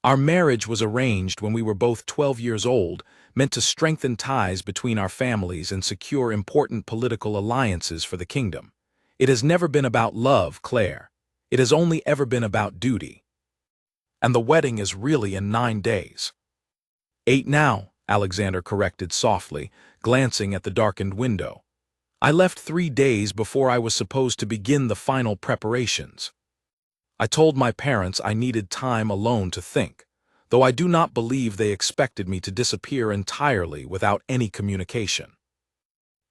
"Our marriage was arranged when we were both 12 years old, meant to strengthen ties between our families and secure important political alliances for the kingdom. It has never been about love, Claire. It has only ever been about duty. And the wedding is really in 9 days. 8 now," Alexander corrected softly, glancing at the darkened window. "I left 3 days before I was supposed to begin the final preparations. I told my parents I needed time alone to think, though I do not believe they expected me to disappear entirely without any communication."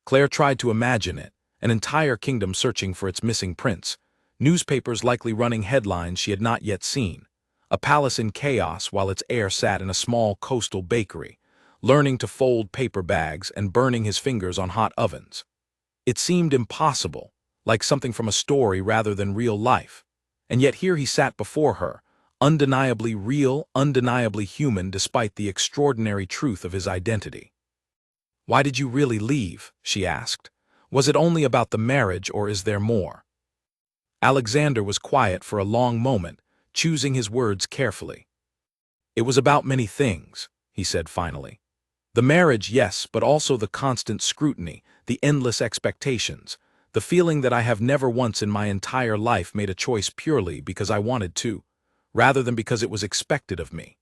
Claire tried to imagine it, an entire kingdom searching for its missing prince, newspapers likely running headlines she had not yet seen, a palace in chaos while its heir sat in a small coastal bakery, learning to fold paper bags and burning his fingers on hot ovens. It seemed impossible, like something from a story rather than real life, and yet here he sat before her, undeniably real, undeniably human despite the extraordinary truth of his identity. "Why did you really leave?" she asked. "Was it only about the marriage, or is there more?" Alexander was quiet for a long moment, choosing his words carefully. "It was about many things," he said finally. "The marriage, yes, but also the constant scrutiny, the endless expectations, the feeling that I have never once in my entire life made a choice purely because I wanted to, rather than because it was expected of me.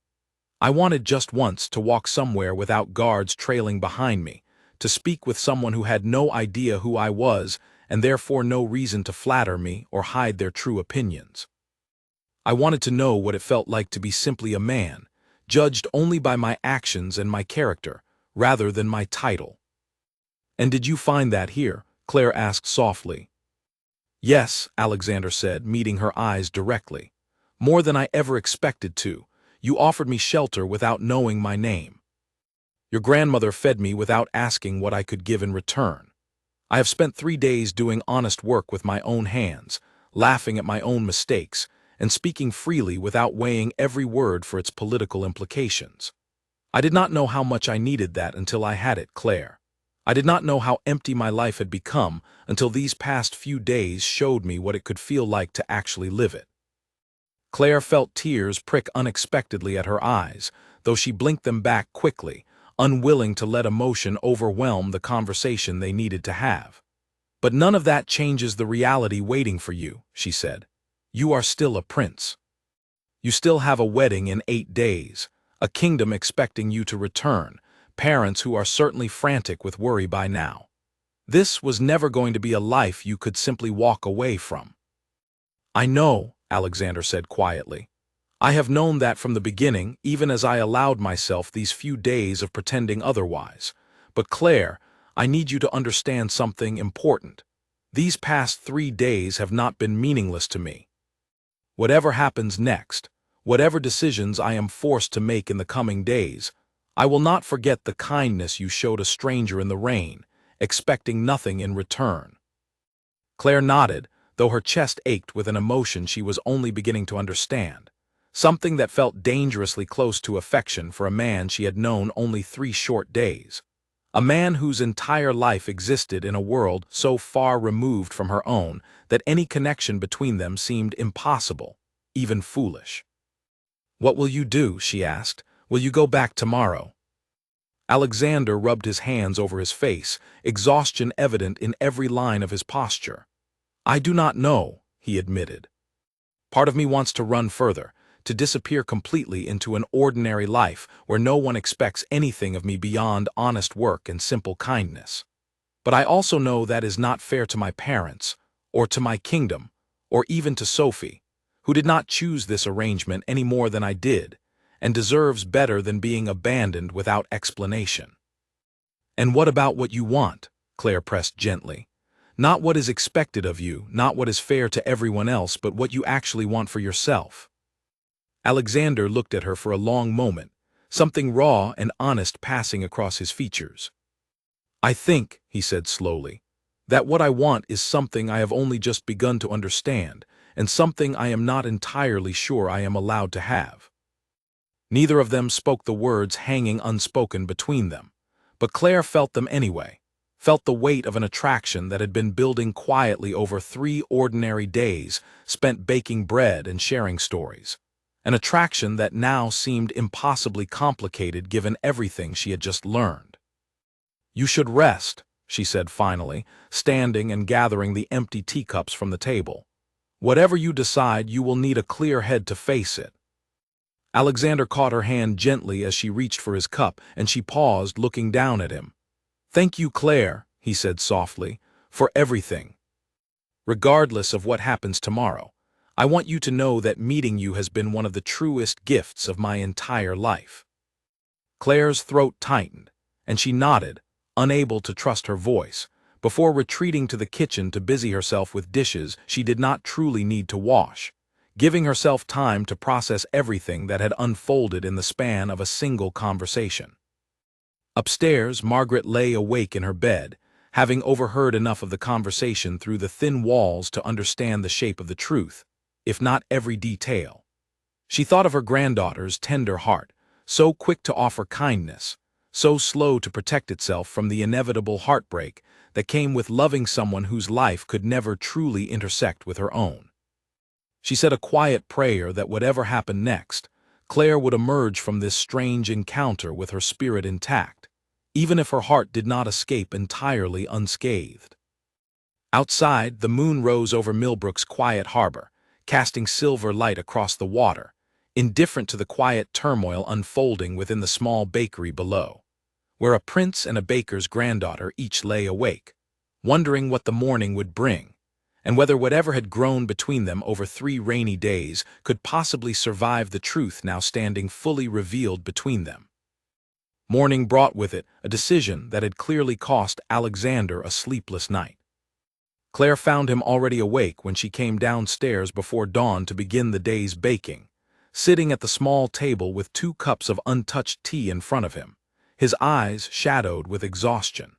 I wanted just once to walk somewhere without guards trailing behind me, to speak with someone who had no idea who I was and therefore no reason to flatter me or hide their true opinions. I wanted to know what it felt like to be simply a man, judged only by my actions and my character, rather than my title." "And did you find that here?" Claire asked softly. "Yes," Alexander said, meeting her eyes directly. "More than I ever expected to. You offered me shelter without knowing my name. Your grandmother fed me without asking what I could give in return. I have spent 3 days doing honest work with my own hands, laughing at my own mistakes, and speaking freely without weighing every word for its political implications. I did not know how much I needed that until I had it, Claire. I did not know how empty my life had become until these past few days showed me what it could feel like to actually live it." Claire felt tears prick unexpectedly at her eyes, though she blinked them back quickly, unwilling to let emotion overwhelm the conversation they needed to have. "But none of that changes the reality waiting for you," she said. "You are still a prince. You still have a wedding in 8 days, a kingdom expecting you to return, parents who are certainly frantic with worry by now. This was never going to be a life you could simply walk away from." "I know," Alexander said quietly. "I have known that from the beginning, even as I allowed myself these few days of pretending otherwise. But Claire, I need you to understand something important. These past 3 days have not been meaningless to me. Whatever happens next, whatever decisions I am forced to make in the coming days, I will not forget the kindness you showed a stranger in the rain, expecting nothing in return." Claire nodded, though her chest ached with an emotion she was only beginning to understand, something that felt dangerously close to affection for a man she had known only 3 short days. A man whose entire life existed in a world so far removed from her own that any connection between them seemed impossible, even foolish. "What will you do?" she asked. "Will you go back tomorrow?" Alexander rubbed his hands over his face, exhaustion evident in every line of his posture. "I do not know," he admitted. "Part of me wants to run further, to disappear completely into an ordinary life where no one expects anything of me beyond honest work and simple kindness. But I also know that is not fair to my parents, or to my kingdom, or even to Sophie, who did not choose this arrangement any more than I did, and deserves better than being abandoned without explanation." "And what about what you want?" Claire pressed gently. "Not what is expected of you, not what is fair to everyone else, but what you actually want for yourself." Alexander looked at her for a long moment, something raw and honest passing across his features. "I think," he said slowly, "that what I want is something I have only just begun to understand, and something I am not entirely sure I am allowed to have." Neither of them spoke the words hanging unspoken between them, but Claire felt them anyway, felt the weight of an attraction that had been building quietly over 3 ordinary days spent baking bread and sharing stories, an attraction that now seemed impossibly complicated given everything she had just learned. "You should rest," she said finally, standing and gathering the empty teacups from the table. "Whatever you decide, you will need a clear head to face it." Alexander caught her hand gently as she reached for his cup, and she paused, looking down at him. "Thank you, Claire," he said softly, "for everything. Regardless of what happens tomorrow, I want you to know that meeting you has been one of the truest gifts of my entire life." Claire's throat tightened, and she nodded, unable to trust her voice, before retreating to the kitchen to busy herself with dishes she did not truly need to wash, giving herself time to process everything that had unfolded in the span of a single conversation. Upstairs, Margaret lay awake in her bed, having overheard enough of the conversation through the thin walls to understand the shape of the truth, if not every detail. She thought of her granddaughter's tender heart, so quick to offer kindness, so slow to protect itself from the inevitable heartbreak that came with loving someone whose life could never truly intersect with her own. She said a quiet prayer that whatever happened next, Claire would emerge from this strange encounter with her spirit intact, even if her heart did not escape entirely unscathed. Outside, the moon rose over Millbrook's quiet harbor, casting silver light across the water, indifferent to the quiet turmoil unfolding within the small bakery below, where a prince and a baker's granddaughter each lay awake, wondering what the morning would bring, and whether whatever had grown between them over 3 rainy days could possibly survive the truth now standing fully revealed between them. Morning brought with it a decision that had clearly cost Alexander a sleepless night. Claire found him already awake when she came downstairs before dawn to begin the day's baking, sitting at the small table with 2 cups of untouched tea in front of him, his eyes shadowed with exhaustion.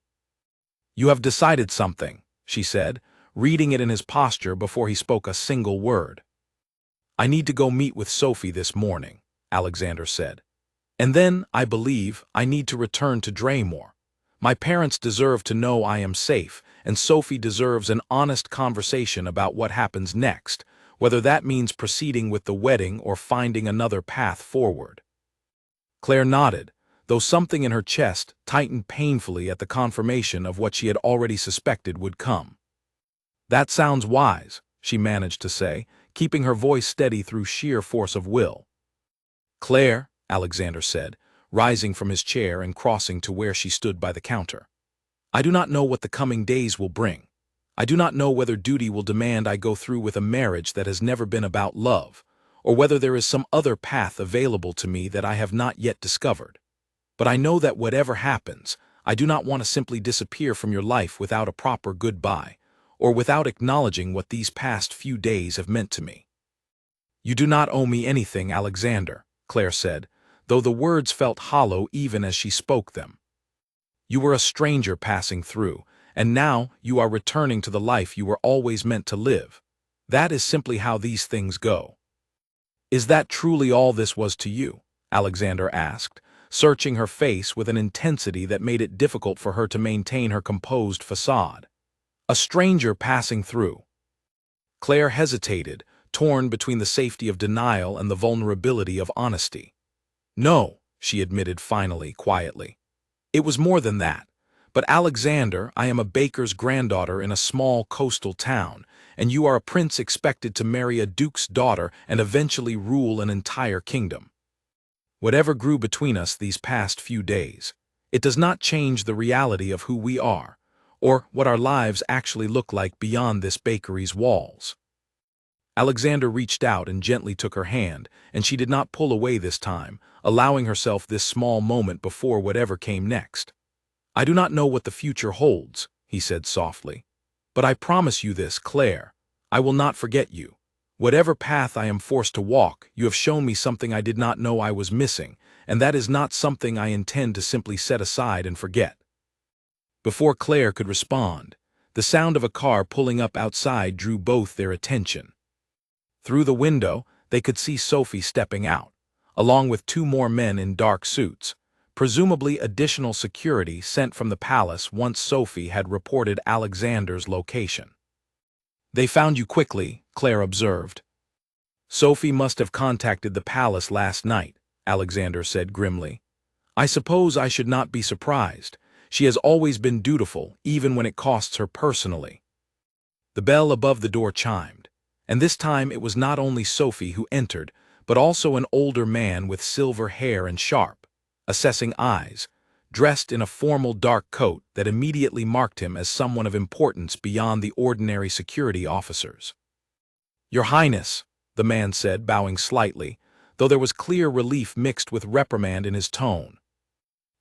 "You have decided something," she said, reading it in his posture before he spoke a single word. "I need to go meet with Sophie this morning," Alexander said. "And then, I believe, I need to return to Draymore. My parents deserve to know I am safe, and Sophie deserves an honest conversation about what happens next, whether that means proceeding with the wedding or finding another path forward." Claire nodded, though something in her chest tightened painfully at the confirmation of what she had already suspected would come. "That sounds wise," she managed to say, keeping her voice steady through sheer force of will. "Claire," Alexander said, rising from his chair and crossing to where she stood by the counter, "I do not know what the coming days will bring. I do not know whether duty will demand I go through with a marriage that has never been about love, or whether there is some other path available to me that I have not yet discovered. But I know that whatever happens, I do not want to simply disappear from your life without a proper goodbye, or without acknowledging what these past few days have meant to me." "You do not owe me anything, Alexander," Claire said, though the words felt hollow even as she spoke them. "You were a stranger passing through, and now you are returning to the life you were always meant to live. That is simply how these things go. Is that truly all this was to you? Alexander asked, searching her face with an intensity that made it difficult for her to maintain her composed facade. A stranger passing through. Claire hesitated, torn between the safety of denial and the vulnerability of honesty. No, she admitted finally, quietly. It was more than that. But Alexander, I am a baker's granddaughter in a small coastal town, and you are a prince expected to marry a duke's daughter and eventually rule an entire kingdom. Whatever grew between us these past few days, it does not change the reality of who we are, or what our lives actually look like beyond this bakery's walls. Alexander reached out and gently took her hand, and she did not pull away this time, allowing herself this small moment before whatever came next. I do not know what the future holds, he said softly. But I promise you this, Claire, I will not forget you. Whatever path I am forced to walk, you have shown me something I did not know I was missing, and that is not something I intend to simply set aside and forget. Before Claire could respond, the sound of a car pulling up outside drew both their attention. Through the window, they could see Sophie stepping out, along with two more men in dark suits, presumably additional security sent from the palace once Sophie had reported Alexander's location. They found you quickly, Claire observed. Sophie must have contacted the palace last night, Alexander said grimly. I suppose I should not be surprised. She has always been dutiful, even when it costs her personally. The bell above the door chimed, and this time it was not only Sophie who entered, but also an older man with silver hair and sharp, assessing eyes, dressed in a formal dark coat that immediately marked him as someone of importance beyond the ordinary security officers. Your Highness, the man said, bowing slightly, though there was clear relief mixed with reprimand in his tone.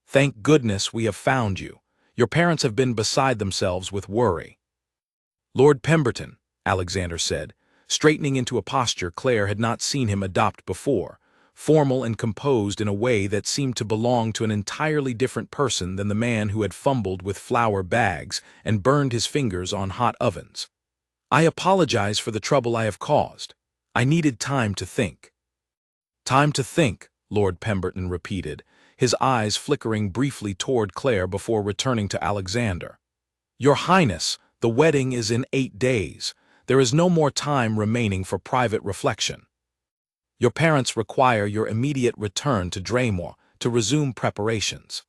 Thank goodness we have found you. Your parents have been beside themselves with worry. Lord Pemberton, Alexander said, straightening into a posture Claire had not seen him adopt before, formal and composed in a way that seemed to belong to an entirely different person than the man who had fumbled with flour bags and burned his fingers on hot ovens. I apologize for the trouble I have caused. I needed time to think. Time to think, Lord Pemberton repeated, his eyes flickering briefly toward Claire before returning to Alexander. Your Highness, the wedding is in 8 days. There is no more time remaining for private reflection. Your parents require your immediate return to Draymore to resume preparations.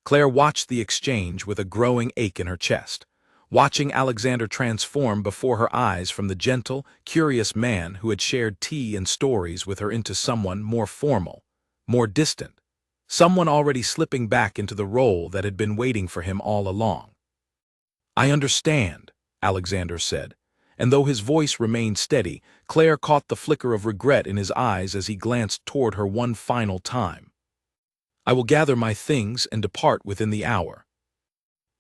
Claire watched the exchange with a growing ache in her chest, watching Alexander transform before her eyes from the gentle, curious man who had shared tea and stories with her into someone more formal, more distant, someone already slipping back into the role that had been waiting for him all along. I understand, Alexander said, and though his voice remained steady, Claire caught the flicker of regret in his eyes as he glanced toward her one final time. I will gather my things and depart within the hour.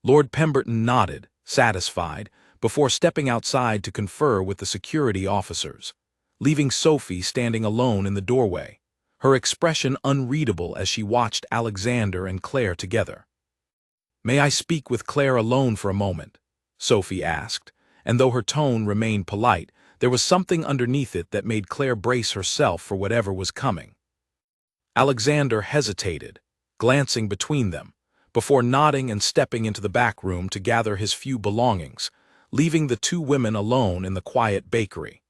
Lord Pemberton nodded, satisfied, before stepping outside to confer with the security officers, leaving Sophie standing alone in the doorway, her expression unreadable as she watched Alexander and Claire together. May I speak with Claire alone for a moment? Sophie asked, and though her tone remained polite, there was something underneath it that made Claire brace herself for whatever was coming. Alexander hesitated, glancing between them, before nodding and stepping into the back room to gather his few belongings, leaving the two women alone in the quiet bakery.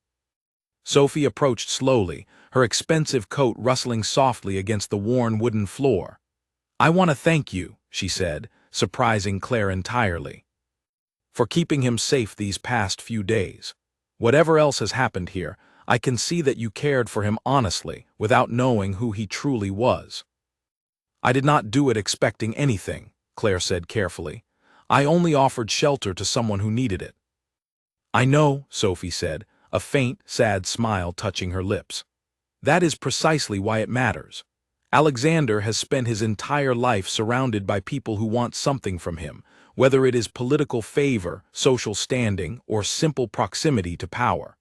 Sophie approached slowly, her expensive coat rustling softly against the worn wooden floor. I want to thank you, she said, surprising Claire entirely, for keeping him safe these past few days. Whatever else has happened here, I can see that you cared for him honestly, without knowing who he truly was. I did not do it expecting anything, Claire said carefully. I only offered shelter to someone who needed it. I know, Sophie said, a faint, sad smile touching her lips. That is precisely why it matters. Alexander has spent his entire life surrounded by people who want something from him, whether it is political favor, social standing, or simple proximity to power.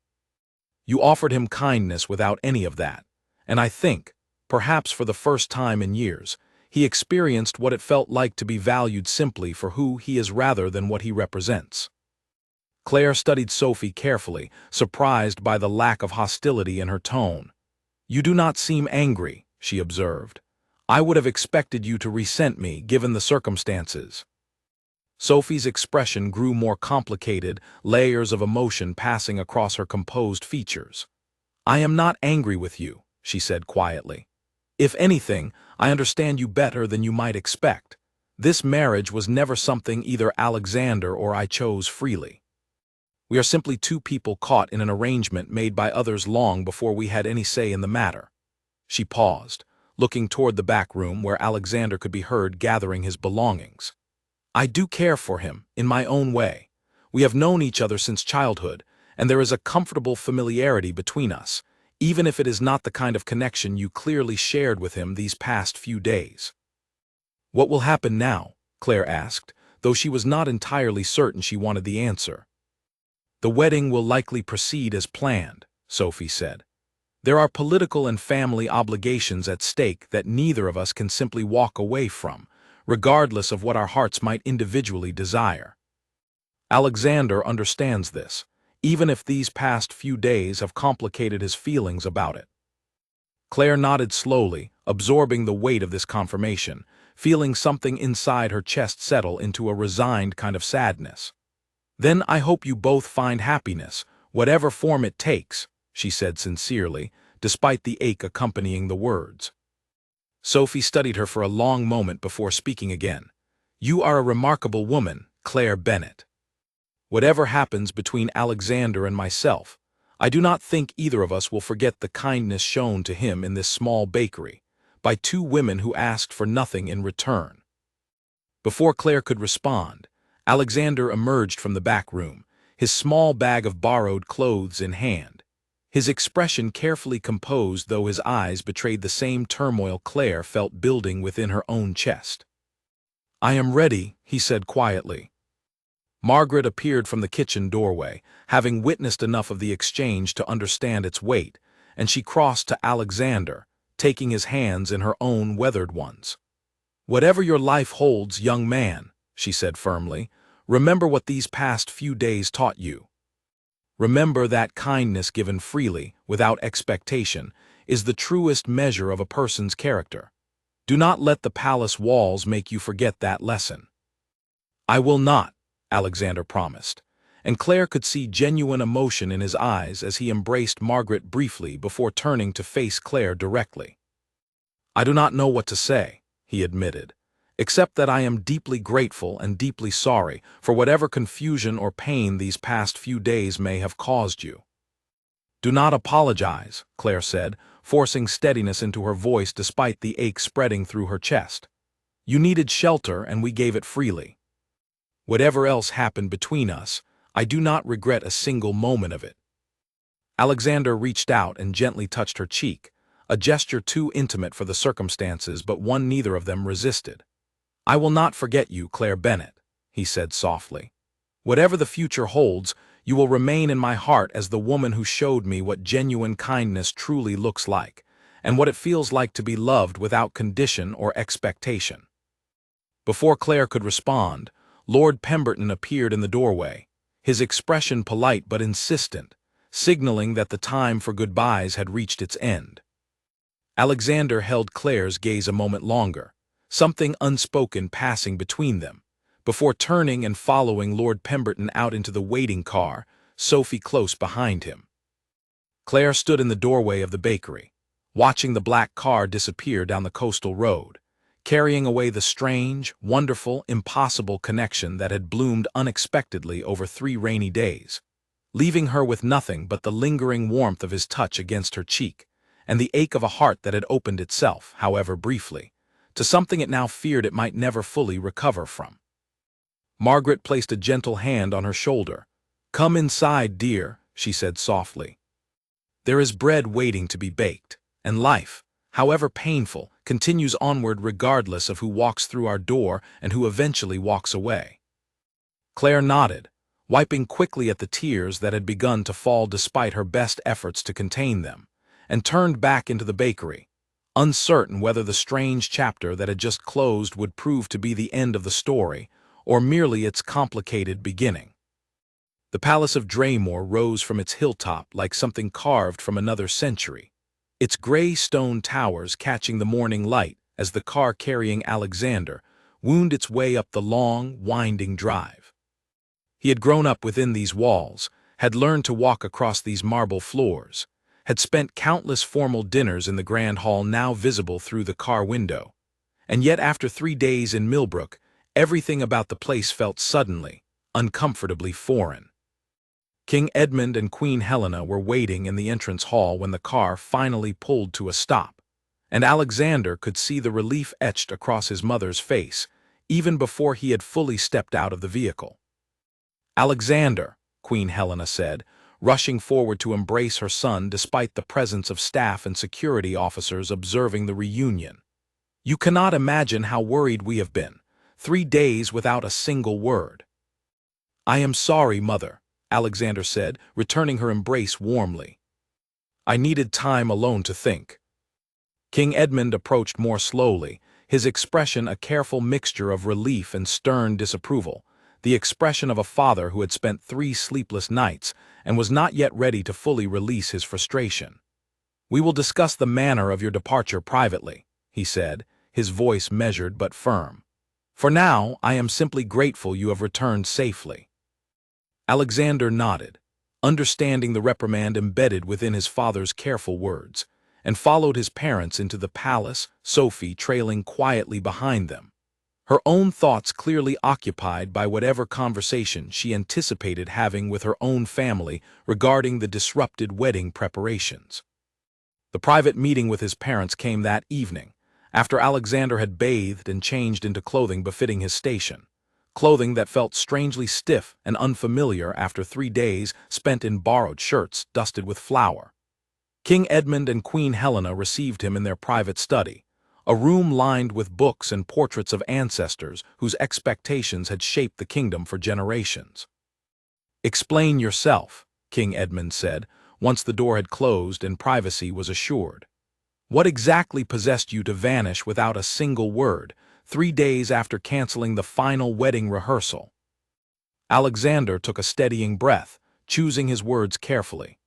You offered him kindness without any of that, and I think, perhaps for the first time in years, he experienced what it felt like to be valued simply for who he is rather than what he represents. Claire studied Sophie carefully, surprised by the lack of hostility in her tone. "You do not seem angry," she observed. "I would have expected you to resent me, given the circumstances." Sophie's expression grew more complicated, layers of emotion passing across her composed features. "I am not angry with you," she said quietly. "If anything, I understand you better than you might expect. This marriage was never something either Alexander or I chose freely. We are simply two people caught in an arrangement made by others long before we had any say in the matter." She paused, looking toward the back room where Alexander could be heard gathering his belongings. "I do care for him, in my own way. We have known each other since childhood, and there is a comfortable familiarity between us, even if it is not the kind of connection you clearly shared with him these past few days." "What will happen now?" Claire asked, though she was not entirely certain she wanted the answer. "The wedding will likely proceed as planned," Sophie said. "There are political and family obligations at stake that neither of us can simply walk away from, regardless of what our hearts might individually desire. Alexander understands this, even if these past few days have complicated his feelings about it." Claire nodded slowly, absorbing the weight of this confirmation, feeling something inside her chest settle into a resigned kind of sadness. "Then I hope you both find happiness, whatever form it takes," she said sincerely, despite the ache accompanying the words. Sophie studied her for a long moment before speaking again. "You are a remarkable woman, Claire Bennet. Whatever happens between Alexander and myself, I do not think either of us will forget the kindness shown to him in this small bakery, by two women who asked for nothing in return." Before Claire could respond, Alexander emerged from the back room, his small bag of borrowed clothes in hand. His expression carefully composed, though his eyes betrayed the same turmoil Claire felt building within her own chest. "I am ready," he said quietly. Margaret appeared from the kitchen doorway, having witnessed enough of the exchange to understand its weight, and she crossed to Alexander, taking his hands in her own weathered ones. "Whatever your life holds, young man," she said firmly, "remember what these past few days taught you. Remember that kindness given freely, without expectation, is the truest measure of a person's character. Do not let the palace walls make you forget that lesson." "I will not," Alexander promised, and Claire could see genuine emotion in his eyes as he embraced Margaret briefly before turning to face Claire directly. "I do not know what to say," he admitted, "except that I am deeply grateful and deeply sorry for whatever confusion or pain these past few days may have caused you." "Do not apologize," Claire said, forcing steadiness into her voice despite the ache spreading through her chest. "You needed shelter and we gave it freely. Whatever else happened between us, I do not regret a single moment of it." Alexander reached out and gently touched her cheek, a gesture too intimate for the circumstances but one neither of them resisted. "I will not forget you, Claire Bennet," he said softly. "Whatever the future holds, you will remain in my heart as the woman who showed me what genuine kindness truly looks like, and what it feels like to be loved without condition or expectation." Before Claire could respond, Lord Pemberton appeared in the doorway, his expression polite but insistent, signaling that the time for goodbyes had reached its end. Alexander held Claire's gaze a moment longer, something unspoken passing between them, before turning and following Lord Pemberton out into the waiting car, Sophie close behind him. Claire stood in the doorway of the bakery, watching the black car disappear down the coastal road, carrying away the strange, wonderful, impossible connection that had bloomed unexpectedly over 3 rainy days, leaving her with nothing but the lingering warmth of his touch against her cheek, and the ache of a heart that had opened itself, however briefly, to something it now feared it might never fully recover from. Margaret placed a gentle hand on her shoulder. "Come inside, dear," she said softly. "There is bread waiting to be baked, and life, however painful, continues onward regardless of who walks through our door and who eventually walks away." Claire nodded, wiping quickly at the tears that had begun to fall despite her best efforts to contain them, and turned back into the bakery, uncertain whether the strange chapter that had just closed would prove to be the end of the story or merely its complicated beginning. The palace of Draymore rose from its hilltop like something carved from another century, its gray stone towers catching the morning light as the car carrying Alexander wound its way up the long, winding drive. He had grown up within these walls, had learned to walk across these marble floors, had spent countless formal dinners in the grand hall now visible through the car window. And yet after 3 days in Millbrook, everything about the place felt suddenly, uncomfortably foreign. King Edmund and Queen Helena were waiting in the entrance hall when the car finally pulled to a stop, and Alexander could see the relief etched across his mother's face, even before he had fully stepped out of the vehicle. "Alexander," Queen Helena said, rushing forward to embrace her son despite the presence of staff and security officers observing the reunion. "You cannot imagine how worried we have been. 3 days without a single word." "I am sorry, Mother," Alexander said, returning her embrace warmly. "I needed time alone to think." King Edmund approached more slowly, his expression a careful mixture of relief and stern disapproval, the expression of a father who had spent 3 sleepless nights and was not yet ready to fully release his frustration. "We will discuss the manner of your departure privately," he said, his voice measured but firm. "For now, I am simply grateful you have returned safely." Alexander nodded, understanding the reprimand embedded within his father's careful words, and followed his parents into the palace, Sophie trailing quietly behind them, her own thoughts clearly occupied by whatever conversation she anticipated having with her own family regarding the disrupted wedding preparations. The private meeting with his parents came that evening, after Alexander had bathed and changed into clothing befitting his station, clothing that felt strangely stiff and unfamiliar after 3 days spent in borrowed shirts dusted with flour. King Edmund and Queen Helena received him in their private study, a room lined with books and portraits of ancestors whose expectations had shaped the kingdom for generations. "Explain yourself," King Edmund said, once the door had closed and privacy was assured. "What exactly possessed you to vanish without a single word, 3 days after canceling the final wedding rehearsal?" Alexander took a steadying breath, choosing his words carefully.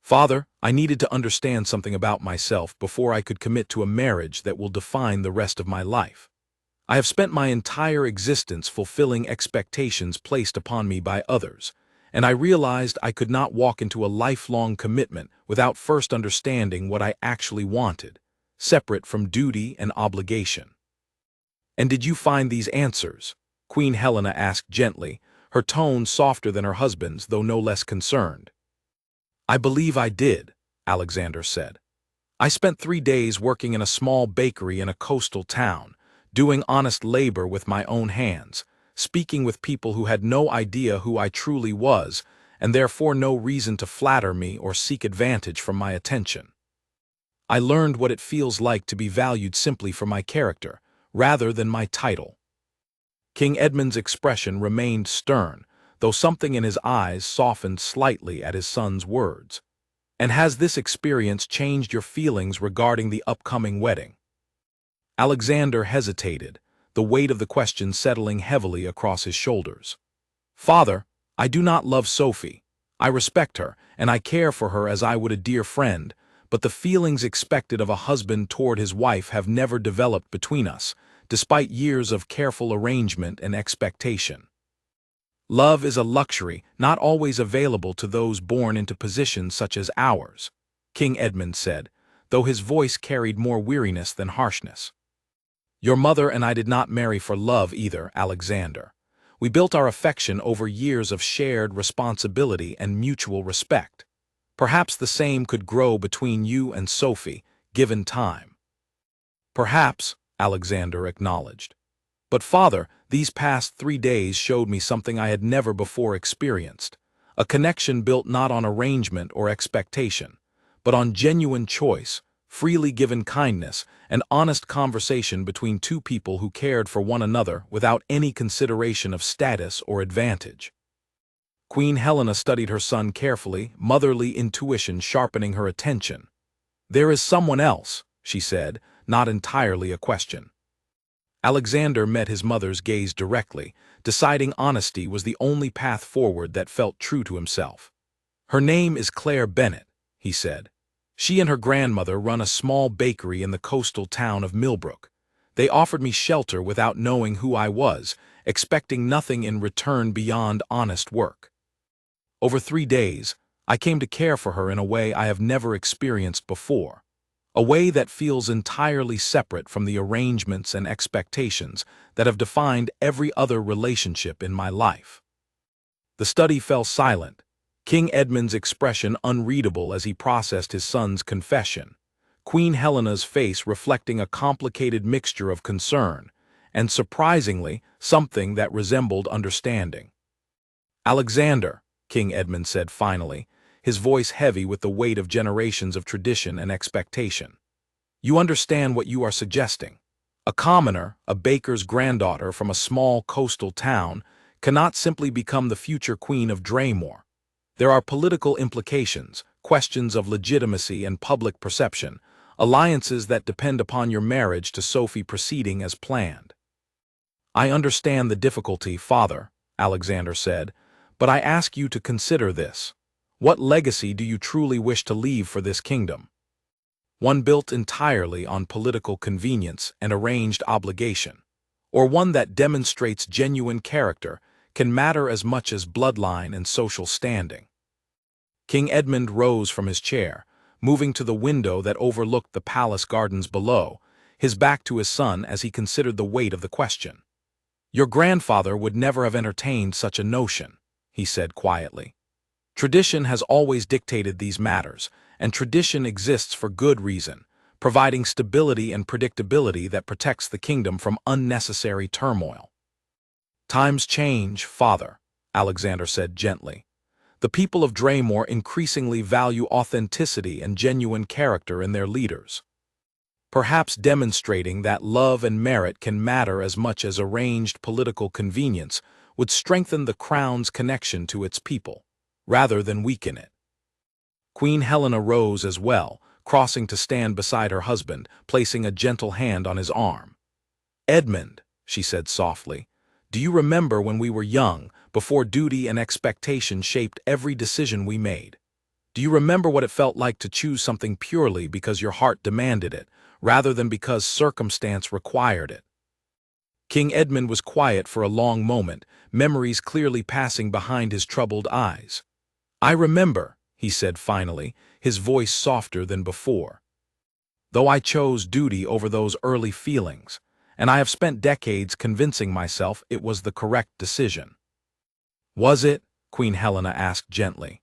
"Father, I needed to understand something about myself before I could commit to a marriage that will define the rest of my life. I have spent my entire existence fulfilling expectations placed upon me by others, and I realized I could not walk into a lifelong commitment without first understanding what I actually wanted, separate from duty and obligation." "And did you find these answers?" Queen Helena asked gently, her tone softer than her husband's, though no less concerned. "I believe I did," Alexander said. "I spent 3 days working in a small bakery in a coastal town, doing honest labor with my own hands, speaking with people who had no idea who I truly was, and therefore no reason to flatter me or seek advantage from my attention. I learned what it feels like to be valued simply for my character, rather than my title." King Edmund's expression remained stern, though something in his eyes softened slightly at his son's words. "And has this experience changed your feelings regarding the upcoming wedding?" Alexander hesitated, the weight of the question settling heavily across his shoulders. "Father, I do not love Sophie. I respect her, and I care for her as I would a dear friend, but the feelings expected of a husband toward his wife have never developed between us, despite years of careful arrangement and expectation. Love is a luxury not always available to those born into positions such as ours," King Edmund said, though his voice carried more weariness than harshness. "Your mother and I did not marry for love either, Alexander. We built our affection over years of shared responsibility and mutual respect. Perhaps the same could grow between you and Sophie, given time." "Perhaps," Alexander acknowledged. "But father, these past 3 days showed me something I had never before experienced, a connection built not on arrangement or expectation, but on genuine choice, freely given kindness, and honest conversation between 2 people who cared for one another without any consideration of status or advantage." Queen Helena studied her son carefully, motherly intuition sharpening her attention. "There is someone else," she said, not entirely a question. Alexander met his mother's gaze directly, deciding honesty was the only path forward that felt true to himself. "Her name is Claire Bennett," he said. "She and her grandmother run a small bakery in the coastal town of Millbrook. They offered me shelter without knowing who I was, expecting nothing in return beyond honest work. Over 3 days, I came to care for her in a way I have never experienced before, a way that feels entirely separate from the arrangements and expectations that have defined every other relationship in my life." The study fell silent, King Edmund's expression unreadable as he processed his son's confession, Queen Helena's face reflecting a complicated mixture of concern, and surprisingly, something that resembled understanding. "Alexander," King Edmund said finally, his voice heavy with the weight of generations of tradition and expectation. "You understand what you are suggesting. A commoner, a baker's granddaughter from a small coastal town, cannot simply become the future queen of Draymore. There are political implications, questions of legitimacy and public perception, alliances that depend upon your marriage to Sophie proceeding as planned." "I understand the difficulty, Father," Alexander said, "but I ask you to consider this. What legacy do you truly wish to leave for this kingdom? One built entirely on political convenience and arranged obligation, or one that demonstrates genuine character, can matter as much as bloodline and social standing?" King Edmund rose from his chair, moving to the window that overlooked the palace gardens below, his back to his son as he considered the weight of the question. "Your grandfather would never have entertained such a notion," he said quietly. "Tradition has always dictated these matters, and tradition exists for good reason, providing stability and predictability that protects the kingdom from unnecessary turmoil." "Times change, Father," Alexander said gently. "The people of Draymore increasingly value authenticity and genuine character in their leaders. Perhaps demonstrating that love and merit can matter as much as arranged political convenience would strengthen the crown's connection to its people, rather than weaken it." Queen Helena rose as well, crossing to stand beside her husband, placing a gentle hand on his arm. "Edmund," she said softly, "do you remember when we were young, before duty and expectation shaped every decision we made? Do you remember what it felt like to choose something purely because your heart demanded it, rather than because circumstance required it?" King Edmund was quiet for a long moment, memories clearly passing behind his troubled eyes. "I remember," he said finally, his voice softer than before. "Though I chose duty over those early feelings, and I have spent decades convincing myself it was the correct decision." "Was it?" Queen Helena asked gently.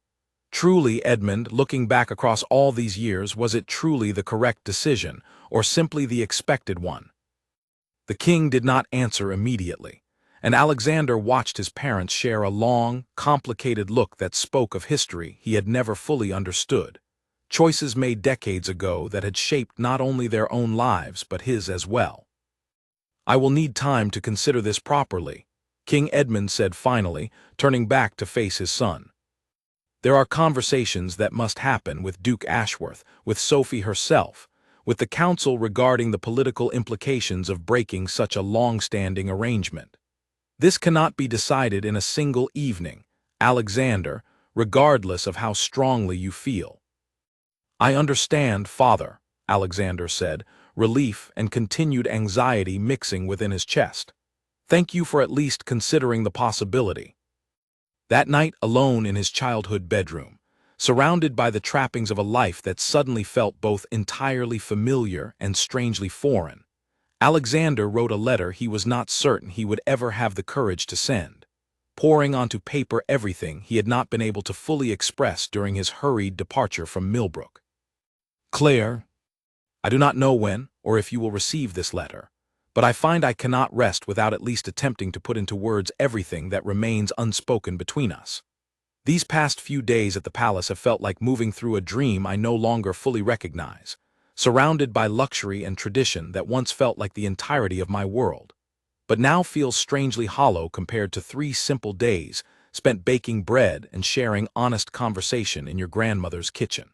"Truly, Edmund, looking back across all these years, was it truly the correct decision, or simply the expected one?" The king did not answer immediately, and Alexander watched his parents share a long, complicated look that spoke of history he had never fully understood, choices made decades ago that had shaped not only their own lives but his as well. "I will need time to consider this properly," King Edmund said finally, turning back to face his son. "There are conversations that must happen with Duke Ashworth, with Sophie herself, with the council regarding the political implications of breaking such a long-standing arrangement. This cannot be decided in a single evening, Alexander, regardless of how strongly you feel." "I understand, Father," Alexander said, relief and continued anxiety mixing within his chest. "Thank you for at least considering the possibility." That night, alone in his childhood bedroom, surrounded by the trappings of a life that suddenly felt both entirely familiar and strangely foreign, Alexander wrote a letter he was not certain he would ever have the courage to send, pouring onto paper everything he had not been able to fully express during his hurried departure from Millbrook. "Claire, I do not know when or if you will receive this letter, but I find I cannot rest without at least attempting to put into words everything that remains unspoken between us. These past few days at the palace have felt like moving through a dream I no longer fully recognize, surrounded by luxury and tradition that once felt like the entirety of my world, but now feels strangely hollow compared to 3 simple days spent baking bread and sharing honest conversation in your grandmother's kitchen.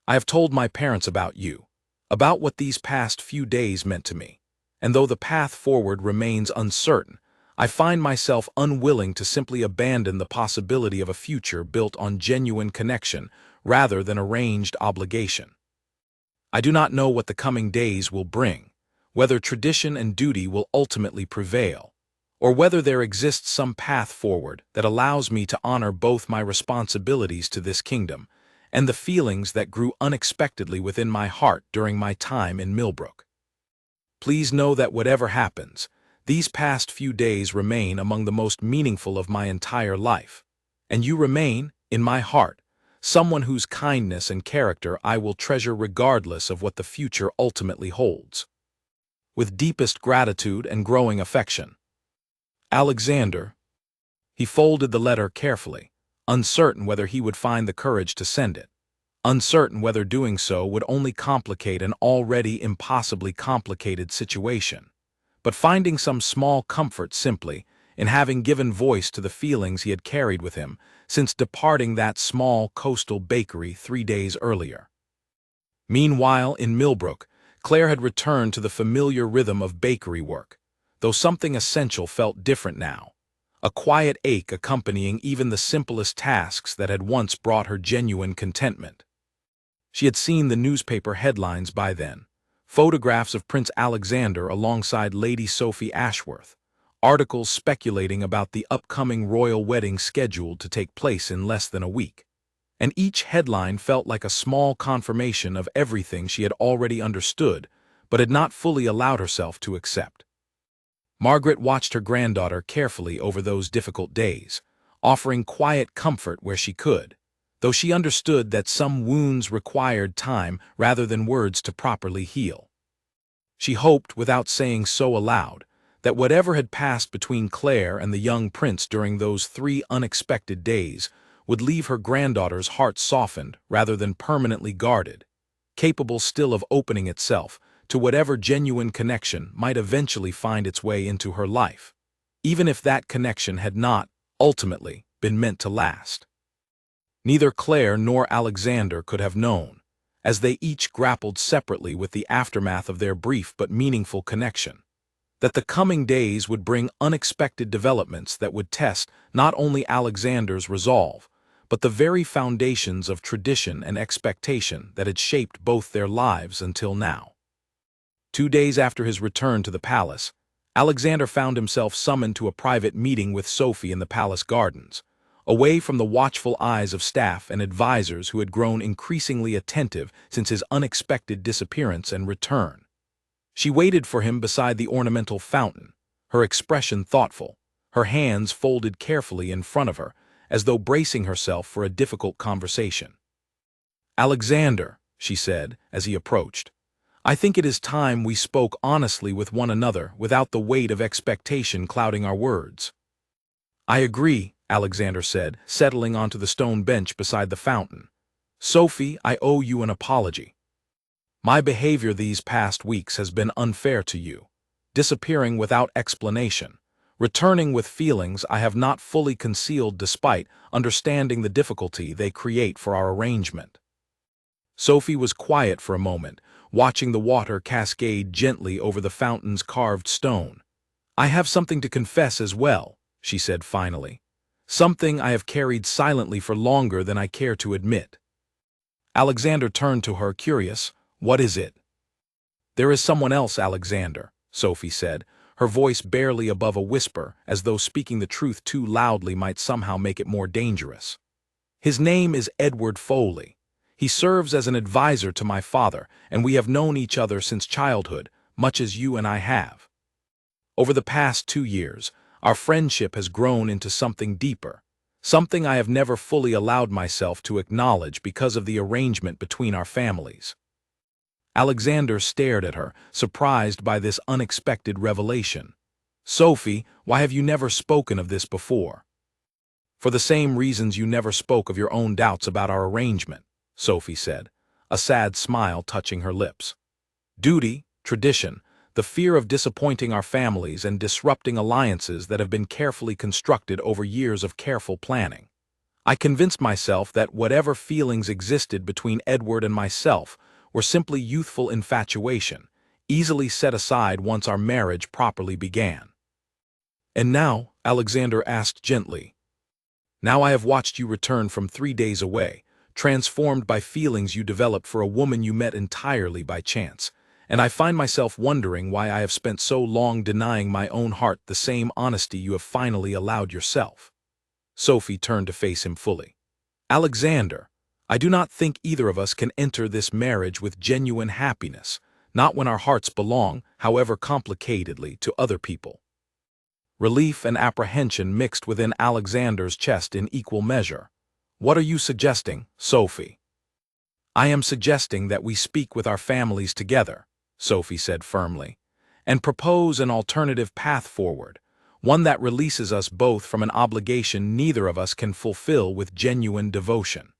I have told my parents about you, about what these past few days meant to me, and though the path forward remains uncertain, I find myself unwilling to simply abandon the possibility of a future built on genuine connection rather than arranged obligation. I do not know what the coming days will bring, whether tradition and duty will ultimately prevail, or whether there exists some path forward that allows me to honor both my responsibilities to this kingdom and the feelings that grew unexpectedly within my heart during my time in Millbrook. Please know that whatever happens, these past few days remain among the most meaningful of my entire life, and you remain, in my heart, someone whose kindness and character I will treasure regardless of what the future ultimately holds. With deepest gratitude and growing affection. Alexander. He folded the letter carefully, uncertain whether he would find the courage to send it, uncertain whether doing so would only complicate an already impossibly complicated situation, but finding some small comfort simply in having given voice to the feelings he had carried with him since departing that small coastal bakery 3 days earlier. Meanwhile, in Millbrook, Claire had returned to the familiar rhythm of bakery work, though something essential felt different now, a quiet ache accompanying even the simplest tasks that had once brought her genuine contentment. She had seen the newspaper headlines by then, photographs of Prince Alexander alongside Lady Sophie Ashworth, articles speculating about the upcoming royal wedding scheduled to take place in less than a week, and each headline felt like a small confirmation of everything she had already understood but had not fully allowed herself to accept. Margaret watched her granddaughter carefully over those difficult days, offering quiet comfort where she could, though she understood that some wounds required time rather than words to properly heal. She hoped, without saying so aloud, that whatever had passed between Claire and the young prince during those 3 unexpected days would leave her granddaughter's heart softened rather than permanently guarded, capable still of opening itself to whatever genuine connection might eventually find its way into her life, even if that connection had not, ultimately, been meant to last. Neither Claire nor Alexander could have known, as they each grappled separately with the aftermath of their brief but meaningful connection, that the coming days would bring unexpected developments that would test not only Alexander's resolve, but the very foundations of tradition and expectation that had shaped both their lives until now. 2 days after his return to the palace, Alexander found himself summoned to a private meeting with Sophie in the palace gardens, away from the watchful eyes of staff and advisors who had grown increasingly attentive since his unexpected disappearance and return. She waited for him beside the ornamental fountain, her expression thoughtful, her hands folded carefully in front of her, as though bracing herself for a difficult conversation. "Alexander," she said, as he approached, "I think it is time we spoke honestly with one another without the weight of expectation clouding our words." "I agree," Alexander said, settling onto the stone bench beside the fountain. "Sophie, I owe you an apology. My behavior these past weeks has been unfair to you, disappearing without explanation, returning with feelings I have not fully concealed despite understanding the difficulty they create for our arrangement." Sophie was quiet for a moment, watching the water cascade gently over the fountain's carved stone. "I have something to confess as well," she said finally. "Something I have carried silently for longer than I care to admit." Alexander turned to her, curious. "What is it?" "There is someone else, Alexander," Sophie said, her voice barely above a whisper, as though speaking the truth too loudly might somehow make it more dangerous. "His name is Edward Foley. He serves as an advisor to my father, and we have known each other since childhood, much as you and I have. Over the past 2 years, our friendship has grown into something deeper, something I have never fully allowed myself to acknowledge because of the arrangement between our families." Alexander stared at her, surprised by this unexpected revelation. "Sophie, why have you never spoken of this before?" "For the same reasons you never spoke of your own doubts about our arrangement," Sophie said, a sad smile touching her lips. "Duty, tradition, the fear of disappointing our families and disrupting alliances that have been carefully constructed over years of careful planning. I convinced myself that whatever feelings existed between Edward and myself were simply youthful infatuation, easily set aside once our marriage properly began. And now, Alexander asked gently, now I have watched you return from 3 days away, transformed by feelings you developed for a woman you met entirely by chance, and I find myself wondering why I have spent so long denying my own heart the same honesty you have finally allowed yourself. Sophie turned to face him fully. Alexander, I do not think either of us can enter this marriage with genuine happiness, not when our hearts belong, however complicatedly, to other people. Relief and apprehension mixed within Alexander's chest in equal measure. What are you suggesting, Sophie? I am suggesting that we speak with our families together, Sophie said firmly, and propose an alternative path forward, one that releases us both from an obligation neither of us can fulfill with genuine devotion.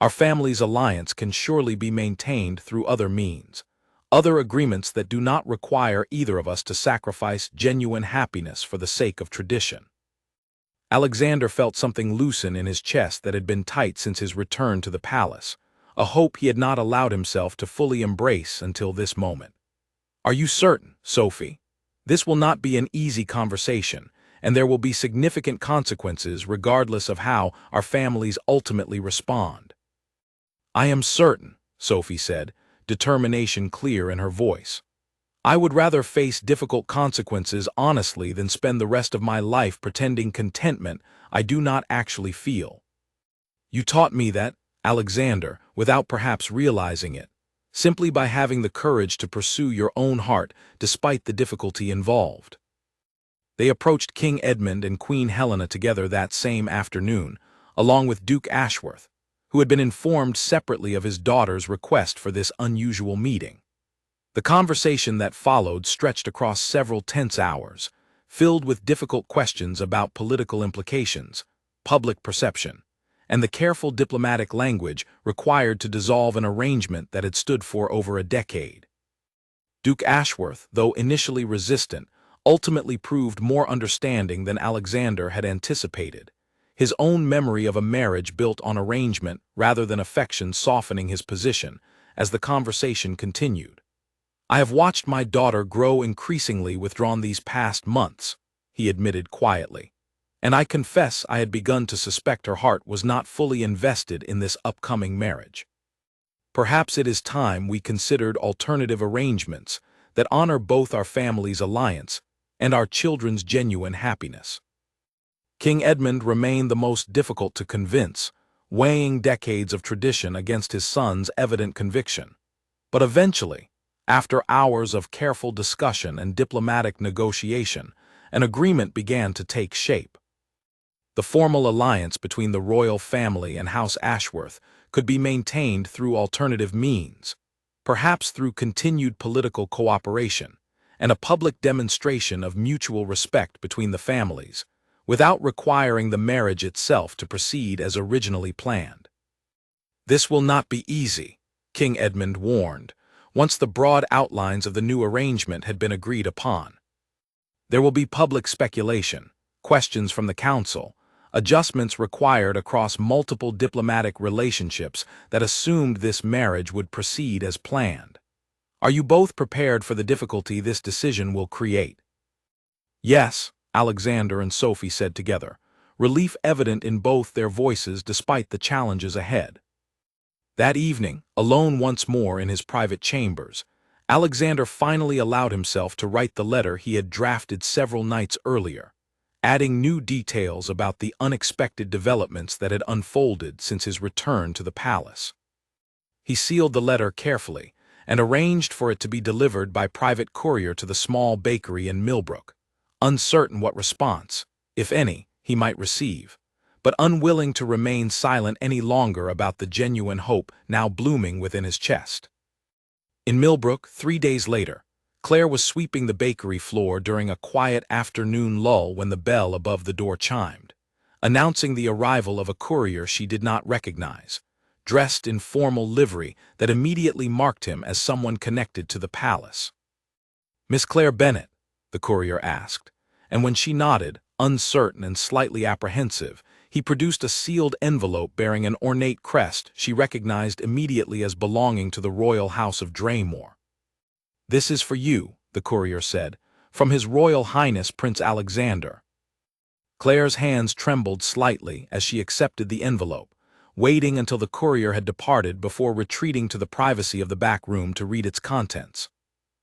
Our family's alliance can surely be maintained through other means, other agreements that do not require either of us to sacrifice genuine happiness for the sake of tradition. Alexander felt something loosen in his chest that had been tight since his return to the palace, a hope he had not allowed himself to fully embrace until this moment. Are you certain, Sophie? This will not be an easy conversation, and there will be significant consequences regardless of how our families ultimately respond. I am certain, Sophie said, determination clear in her voice. I would rather face difficult consequences honestly than spend the rest of my life pretending contentment I do not actually feel. You taught me that, Alexander, without perhaps realizing it, simply by having the courage to pursue your own heart despite the difficulty involved. They approached King Edmund and Queen Helena together that same afternoon, along with Duke Ashworth, who had been informed separately of his daughter's request for this unusual meeting. The conversation that followed stretched across several tense hours, filled with difficult questions about political implications, public perception, and the careful diplomatic language required to dissolve an arrangement that had stood for over a decade. Duke Ashworth, though initially resistant, ultimately proved more understanding than Alexander had anticipated, his own memory of a marriage built on arrangement rather than affection softening his position as the conversation continued. I have watched my daughter grow increasingly withdrawn these past months, he admitted quietly, and I confess I had begun to suspect her heart was not fully invested in this upcoming marriage. Perhaps it is time we considered alternative arrangements that honor both our family's alliance and our children's genuine happiness. King Edmund remained the most difficult to convince, weighing decades of tradition against his son's evident conviction. But eventually, after hours of careful discussion and diplomatic negotiation, an agreement began to take shape. The formal alliance between the royal family and House Ashworth could be maintained through alternative means, perhaps through continued political cooperation and a public demonstration of mutual respect between the families, without requiring the marriage itself to proceed as originally planned. This will not be easy, King Edmund warned, once the broad outlines of the new arrangement had been agreed upon. There will be public speculation, questions from the council, adjustments required across multiple diplomatic relationships that assumed this marriage would proceed as planned. Are you both prepared for the difficulty this decision will create? Yes, Alexander and Sophie said together, relief evident in both their voices despite the challenges ahead. That evening, alone once more in his private chambers, Alexander finally allowed himself to write the letter he had drafted several nights earlier, adding new details about the unexpected developments that had unfolded since his return to the palace. He sealed the letter carefully and arranged for it to be delivered by private courier to the small bakery in Millbrook, uncertain what response, if any, he might receive, but unwilling to remain silent any longer about the genuine hope now blooming within his chest. In Millbrook, 3 days later, Claire was sweeping the bakery floor during a quiet afternoon lull when the bell above the door chimed, announcing the arrival of a courier she did not recognize, dressed in formal livery that immediately marked him as someone connected to the palace. "Miss Claire Bennet?" the courier asked, and when she nodded, uncertain and slightly apprehensive, he produced a sealed envelope bearing an ornate crest she recognized immediately as belonging to the royal house of Draymore. "This is for you," the courier said, "from His Royal Highness Prince Alexander." Claire's hands trembled slightly as she accepted the envelope, waiting until the courier had departed before retreating to the privacy of the back room to read its contents.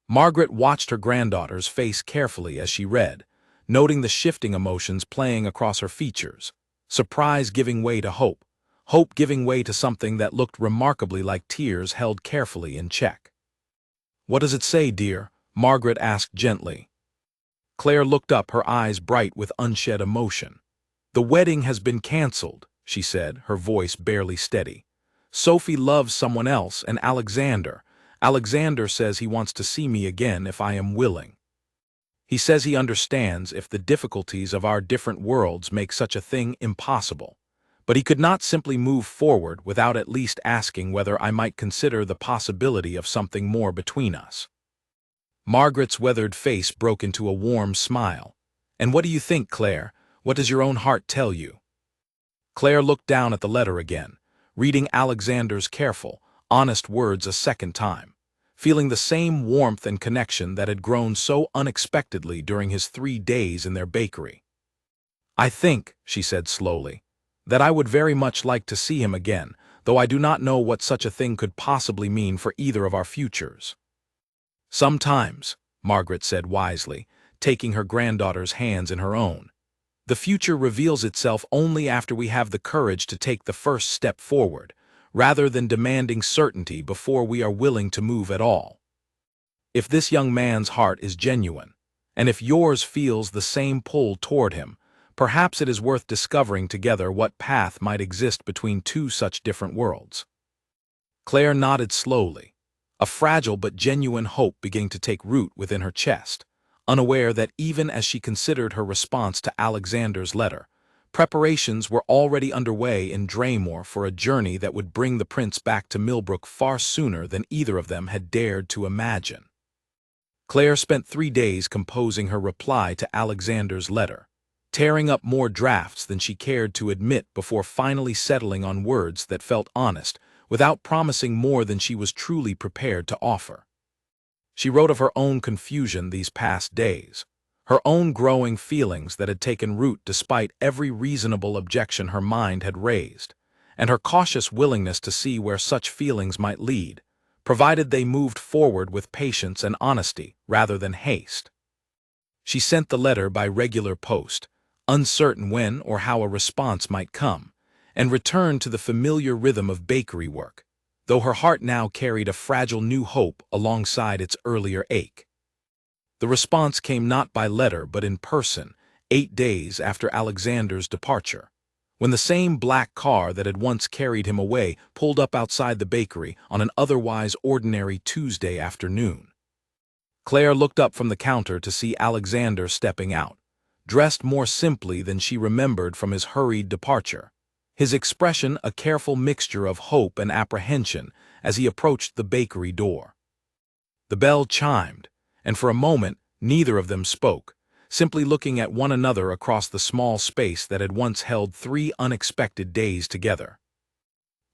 Margaret watched her granddaughter's face carefully as she read, noting the shifting emotions playing across her features, surprise giving way to hope, hope giving way to something that looked remarkably like tears held carefully in check. "What does it say, dear?" Margaret asked gently. Claire looked up, her eyes bright with unshed emotion. "The wedding has been cancelled," she said, her voice barely steady. "Sophie loves someone else, and Alexander says he wants to see me again if I am willing. He says he understands if the difficulties of our different worlds make such a thing impossible, but he could not simply move forward without at least asking whether I might consider the possibility of something more between us." Margaret's weathered face broke into a warm smile. "And what do you think, Claire? What does your own heart tell you?" Claire looked down at the letter again, reading Alexander's careful, honest words a second time, feeling the same warmth and connection that had grown so unexpectedly during his 3 days in their bakery. "I think," she said slowly, "that I would very much like to see him again, though I do not know what such a thing could possibly mean for either of our futures." "Sometimes," Margaret said wisely, taking her granddaughter's hands in her own, "the future reveals itself only after we have the courage to take the first step forward, rather than demanding certainty before we are willing to move at all. If this young man's heart is genuine, and if yours feels the same pull toward him, perhaps it is worth discovering together what path might exist between two such different worlds." Claire nodded slowly, a fragile but genuine hope beginning to take root within her chest, unaware that even as she considered her response to Alexander's letter, preparations were already underway in Draymore for a journey that would bring the prince back to Millbrook far sooner than either of them had dared to imagine. Claire spent 3 days composing her reply to Alexander's letter, tearing up more drafts than she cared to admit before finally settling on words that felt honest, without promising more than she was truly prepared to offer. She wrote of her own confusion these past days, her own growing feelings that had taken root despite every reasonable objection her mind had raised, and her cautious willingness to see where such feelings might lead, provided they moved forward with patience and honesty rather than haste. She sent the letter by regular post, uncertain when or how a response might come, and returned to the familiar rhythm of bakery work, though her heart now carried a fragile new hope alongside its earlier ache. The response came not by letter but in person, 8 days after Alexander's departure, when the same black car that had once carried him away pulled up outside the bakery on an otherwise ordinary Tuesday afternoon. Claire looked up from the counter to see Alexander stepping out, dressed more simply than she remembered from his hurried departure, his expression a careful mixture of hope and apprehension as he approached the bakery door. The bell chimed, and for a moment neither of them spoke, simply looking at one another across the small space that had once held 3 unexpected days together.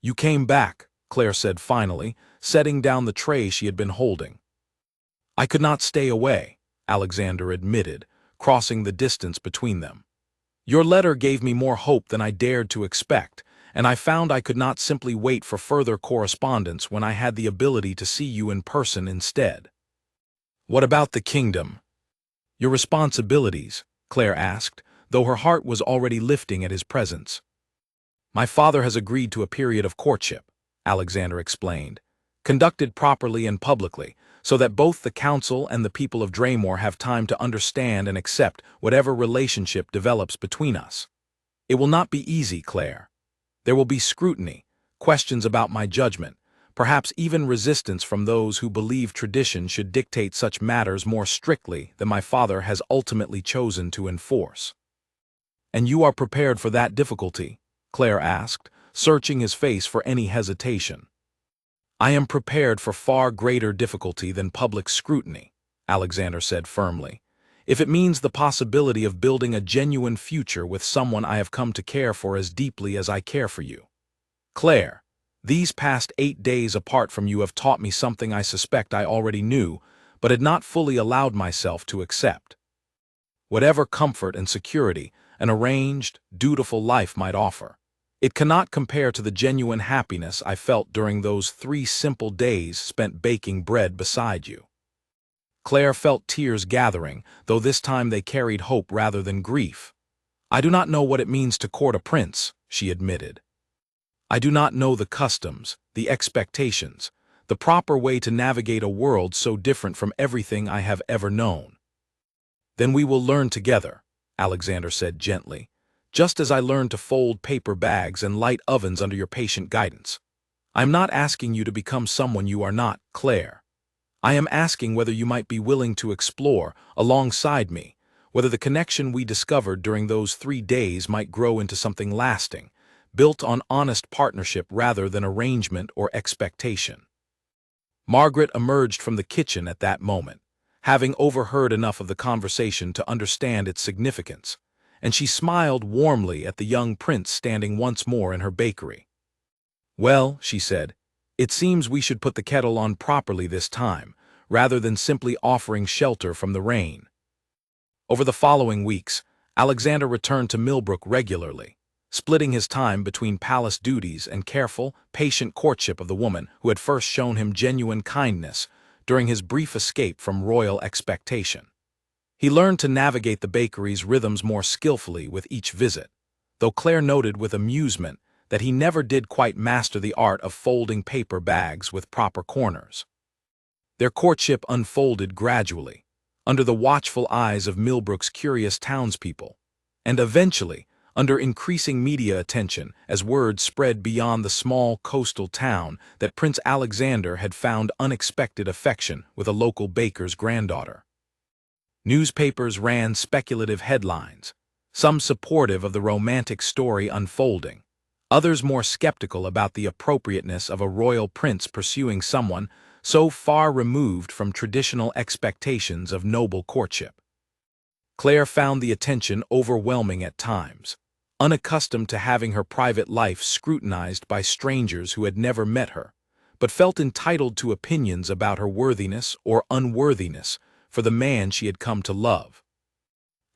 "You came back," Claire said finally, setting down the tray she had been holding. "I could not stay away," Alexander admitted, crossing the distance between them. "Your letter gave me more hope than I dared to expect, and I found I could not simply wait for further correspondence when I had the ability to see you in person instead." "What about the kingdom? Your responsibilities?" Claire asked, though her heart was already lifting at his presence. "My father has agreed to a period of courtship," Alexander explained, "conducted properly and publicly, so that both the council and the people of Draymore have time to understand and accept whatever relationship develops between us. It will not be easy, Claire. There will be scrutiny, questions about my judgment, perhaps even resistance from those who believe tradition should dictate such matters more strictly than my father has ultimately chosen to enforce." "And you are prepared for that difficulty?" Claire asked, searching his face for any hesitation. "I am prepared for far greater difficulty than public scrutiny," Alexander said firmly, "if it means the possibility of building a genuine future with someone I have come to care for as deeply as I care for you. Claire, these past 8 days apart from you have taught me something I suspect I already knew, but had not fully allowed myself to accept. Whatever comfort and security an arranged, dutiful life might offer, it cannot compare to the genuine happiness I felt during those 3 simple days spent baking bread beside you. Claire felt tears gathering, though this time they carried hope rather than grief. I do not know what it means to court a prince, she admitted. I do not know the customs, the expectations, the proper way to navigate a world so different from everything I have ever known. Then we will learn together, Alexander said gently, just as I learned to fold paper bags and light ovens under your patient guidance. I am not asking you to become someone you are not, Claire. I am asking whether you might be willing to explore, alongside me, whether the connection we discovered during those 3 days might grow into something lasting, built on honest partnership rather than arrangement or expectation. Margaret emerged from the kitchen at that moment, having overheard enough of the conversation to understand its significance, and she smiled warmly at the young prince standing once more in her bakery. "Well," she said, "it seems we should put the kettle on properly this time, rather than simply offering shelter from the rain." Over the following weeks, Alexander returned to Millbrook regularly, splitting his time between palace duties and careful, patient courtship of the woman who had first shown him genuine kindness during his brief escape from royal expectation. He learned to navigate the bakery's rhythms more skillfully with each visit, though Claire noted with amusement that he never did quite master the art of folding paper bags with proper corners. Their courtship unfolded gradually, under the watchful eyes of Millbrook's curious townspeople, and eventually, under increasing media attention as word spread beyond the small coastal town that Prince Alexander had found unexpected affection with a local baker's granddaughter. Newspapers ran speculative headlines, some supportive of the romantic story unfolding, others more skeptical about the appropriateness of a royal prince pursuing someone so far removed from traditional expectations of noble courtship. Claire found the attention overwhelming at times, unaccustomed to having her private life scrutinized by strangers who had never met her, but felt entitled to opinions about her worthiness or unworthiness for the man she had come to love.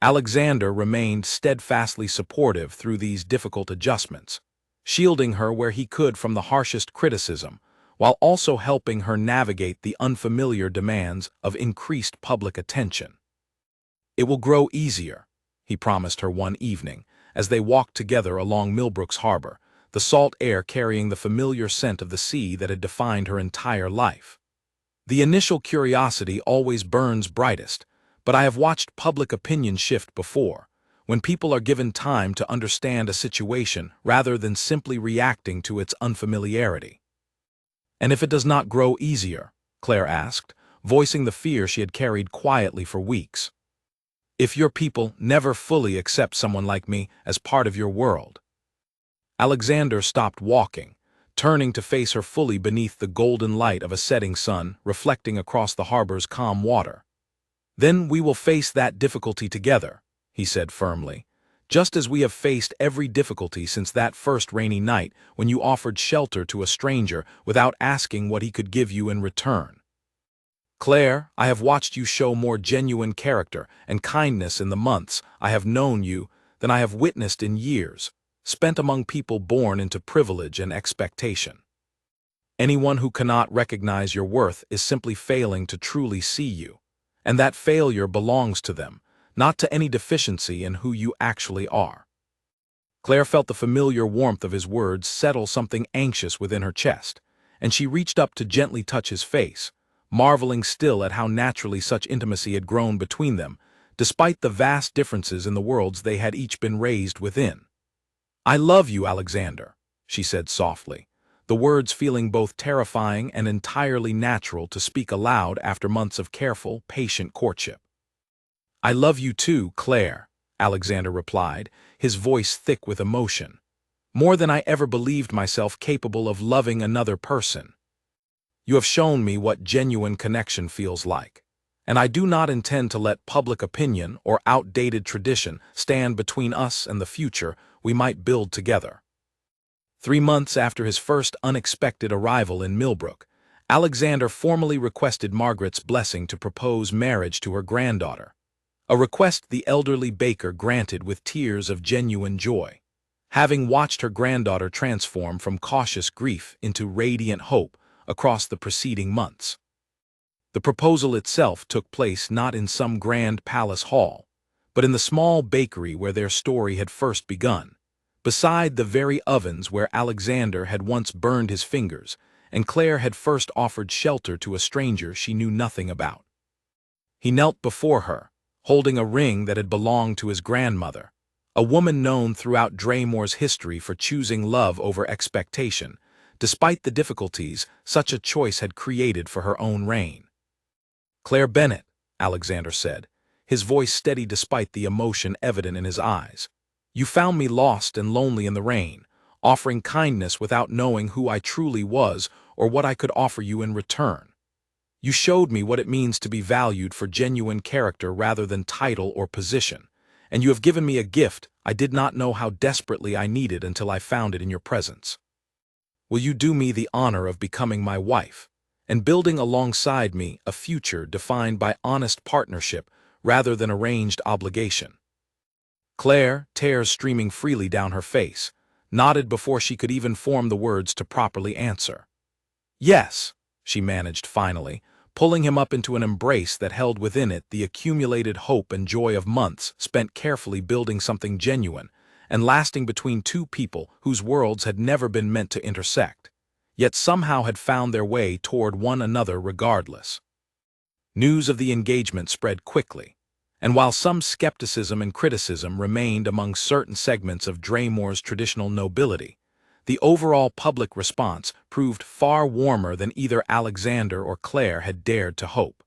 Alexander remained steadfastly supportive through these difficult adjustments, shielding her where he could from the harshest criticism, while also helping her navigate the unfamiliar demands of increased public attention. "It will grow easier," he promised her one evening, as they walked together along Millbrook's harbor, the salt air carrying the familiar scent of the sea that had defined her entire life. "The initial curiosity always burns brightest, but I have watched public opinion shift before, when people are given time to understand a situation rather than simply reacting to its unfamiliarity." "And if it does not grow easier?" Claire asked, voicing the fear she had carried quietly for weeks. "If your people never fully accept someone like me as part of your world?" Alexander stopped walking, turning to face her fully beneath the golden light of a setting sun reflecting across the harbor's calm water. "Then we will face that difficulty together," he said firmly, "just as we have faced every difficulty since that first rainy night when you offered shelter to a stranger without asking what he could give you in return. Claire, I have watched you show more genuine character and kindness in the months I have known you than I have witnessed in years, spent among people born into privilege and expectation. Anyone who cannot recognize your worth is simply failing to truly see you, and that failure belongs to them, not to any deficiency in who you actually are." Claire felt the familiar warmth of his words settle something anxious within her chest, and she reached up to gently touch his face, marveling still at how naturally such intimacy had grown between them, despite the vast differences in the worlds they had each been raised within. "I love you, Alexander," she said softly, the words feeling both terrifying and entirely natural to speak aloud after months of careful, patient courtship. "I love you too, Claire," Alexander replied, his voice thick with emotion. "More than I ever believed myself capable of loving another person. You have shown me what genuine connection feels like, and I do not intend to let public opinion or outdated tradition stand between us and the future we might build together." 3 months after his first unexpected arrival in Millbrook, Alexander formally requested Margaret's blessing to propose marriage to her granddaughter, a request the elderly baker granted with tears of genuine joy. Having watched her granddaughter transform from cautious grief into radiant hope across the preceding months. The proposal itself took place not in some grand palace hall, but in the small bakery where their story had first begun, beside the very ovens where Alexander had once burned his fingers and Claire had first offered shelter to a stranger she knew nothing about. He knelt before her, holding a ring that had belonged to his grandmother, a woman known throughout Draymore's history for choosing love over expectation, despite the difficulties such a choice had created for her own reign. "Claire Bennet," Alexander said, his voice steady despite the emotion evident in his eyes. "You found me lost and lonely in the rain, offering kindness without knowing who I truly was or what I could offer you in return. You showed me what it means to be valued for genuine character rather than title or position, and you have given me a gift I did not know how desperately I needed until I found it in your presence. Will you do me the honor of becoming my wife, and building alongside me a future defined by honest partnership rather than arranged obligation?" Claire, tears streaming freely down her face, nodded before she could even form the words to properly answer. "Yes," she managed finally, pulling him up into an embrace that held within it the accumulated hope and joy of months spent carefully building something genuine and lasting between two people whose worlds had never been meant to intersect, yet somehow had found their way toward one another regardless. News of the engagement spread quickly, and while some skepticism and criticism remained among certain segments of Draymore's traditional nobility, the overall public response proved far warmer than either Alexander or Claire had dared to hope.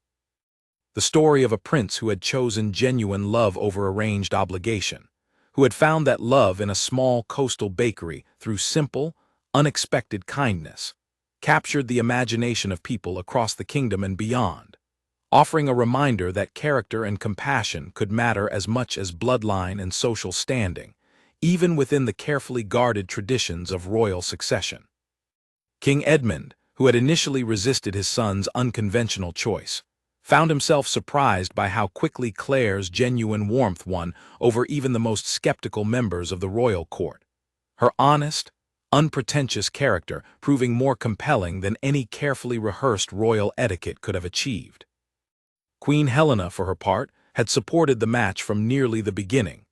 The story of a prince who had chosen genuine love over arranged obligation, who had found that love in a small coastal bakery through simple, unexpected kindness, captured the imagination of people across the kingdom and beyond, offering a reminder that character and compassion could matter as much as bloodline and social standing, even within the carefully guarded traditions of royal succession. King Edmund, who had initially resisted his son's unconventional choice, found himself surprised by how quickly Claire's genuine warmth won over even the most skeptical members of the royal court, her honest, unpretentious character proving more compelling than any carefully rehearsed royal etiquette could have achieved. Queen Helena, for her part, had supported the match from nearly the beginning,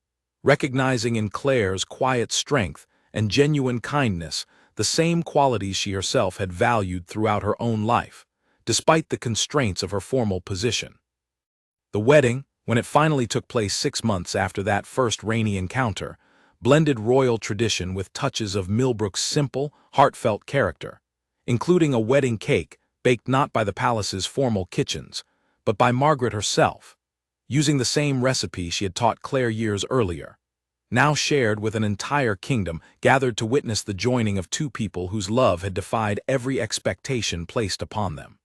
recognizing in Claire's quiet strength and genuine kindness the same qualities she herself had valued throughout her own life, despite the constraints of her formal position. The wedding, when it finally took place 6 months after that first rainy encounter, blended royal tradition with touches of Millbrook's simple, heartfelt character, including a wedding cake baked not by the palace's formal kitchens, but by Margaret herself, using the same recipe she had taught Claire years earlier, now shared with an entire kingdom gathered to witness the joining of two people whose love had defied every expectation placed upon them.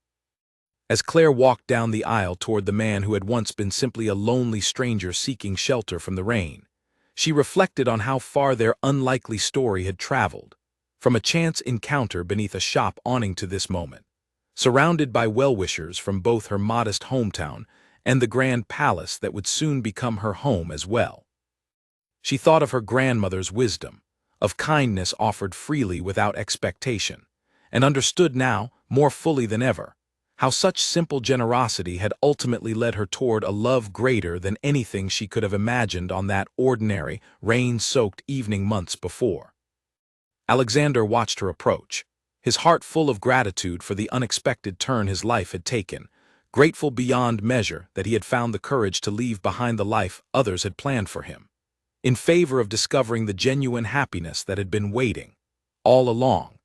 As Claire walked down the aisle toward the man who had once been simply a lonely stranger seeking shelter from the rain, she reflected on how far their unlikely story had traveled, from a chance encounter beneath a shop awning to this moment, surrounded by well-wishers from both her modest hometown and the grand palace that would soon become her home as well. She thought of her grandmother's wisdom, of kindness offered freely without expectation, and understood now, more fully than ever, how such simple generosity had ultimately led her toward a love greater than anything she could have imagined on that ordinary, rain-soaked evening months before. Alexander watched her approach, his heart full of gratitude for the unexpected turn his life had taken, grateful beyond measure that he had found the courage to leave behind the life others had planned for him, in favor of discovering the genuine happiness that had been waiting, all along,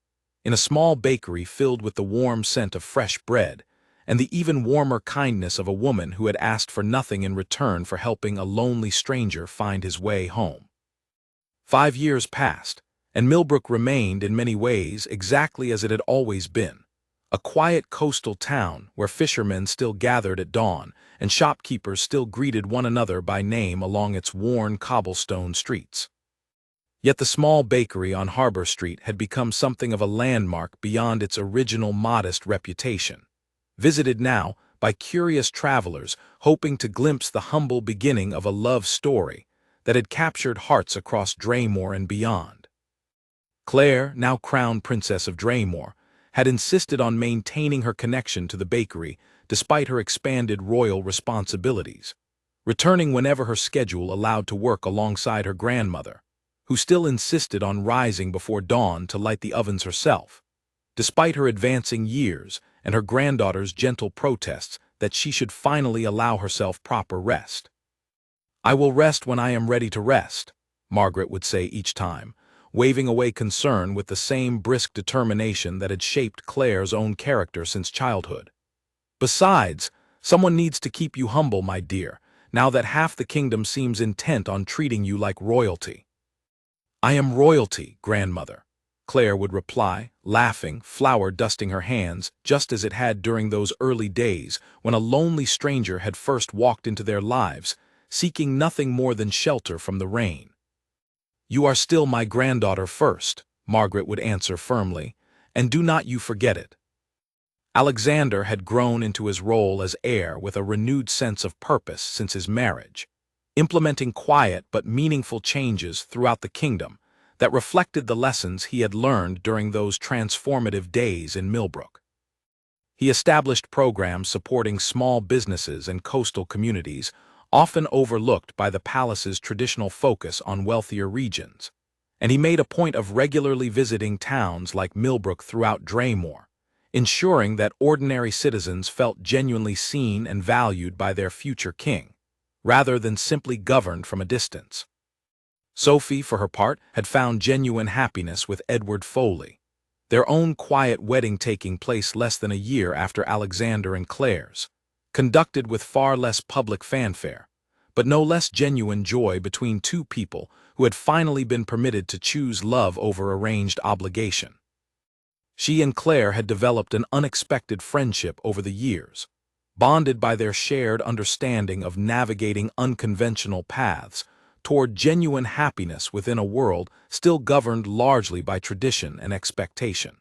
in a small bakery filled with the warm scent of fresh bread and the even warmer kindness of a woman who had asked for nothing in return for helping a lonely stranger find his way home. 5 years passed, and Millbrook remained in many ways exactly as it had always been, a quiet coastal town where fishermen still gathered at dawn and shopkeepers still greeted one another by name along its worn cobblestone streets. Yet the small bakery on Harbor Street had become something of a landmark beyond its original modest reputation. Visited now by curious travelers hoping to glimpse the humble beginning of a love story that had captured hearts across Draymore and beyond. Claire, now crowned Princess of Draymore, had insisted on maintaining her connection to the bakery despite her expanded royal responsibilities, returning whenever her schedule allowed to work alongside her grandmother, who still insisted on rising before dawn to light the ovens herself, despite her advancing years and her granddaughter's gentle protests that she should finally allow herself proper rest. "I will rest when I am ready to rest," Margaret would say each time, waving away concern with the same brisk determination that had shaped Claire's own character since childhood. "Besides, someone needs to keep you humble, my dear, now that half the kingdom seems intent on treating you like royalty." "I am royalty, grandmother," Claire would reply, laughing, flour dusting her hands, just as it had during those early days when a lonely stranger had first walked into their lives, seeking nothing more than shelter from the rain. "You are still my granddaughter first," Margaret would answer firmly, "and do not you forget it." Alexander had grown into his role as heir with a renewed sense of purpose since his marriage, implementing quiet but meaningful changes throughout the kingdom that reflected the lessons he had learned during those transformative days in Millbrook. He established programs supporting small businesses and coastal communities, often overlooked by the palace's traditional focus on wealthier regions, and he made a point of regularly visiting towns like Millbrook throughout Draymore, ensuring that ordinary citizens felt genuinely seen and valued by their future king, rather than simply governed from a distance. Sophie, for her part, had found genuine happiness with Edward Foley, their own quiet wedding taking place less than a year after Alexander and Claire's, conducted with far less public fanfare, but no less genuine joy between two people who had finally been permitted to choose love over arranged obligation. She and Claire had developed an unexpected friendship over the years, bonded by their shared understanding of navigating unconventional paths toward genuine happiness within a world still governed largely by tradition and expectation.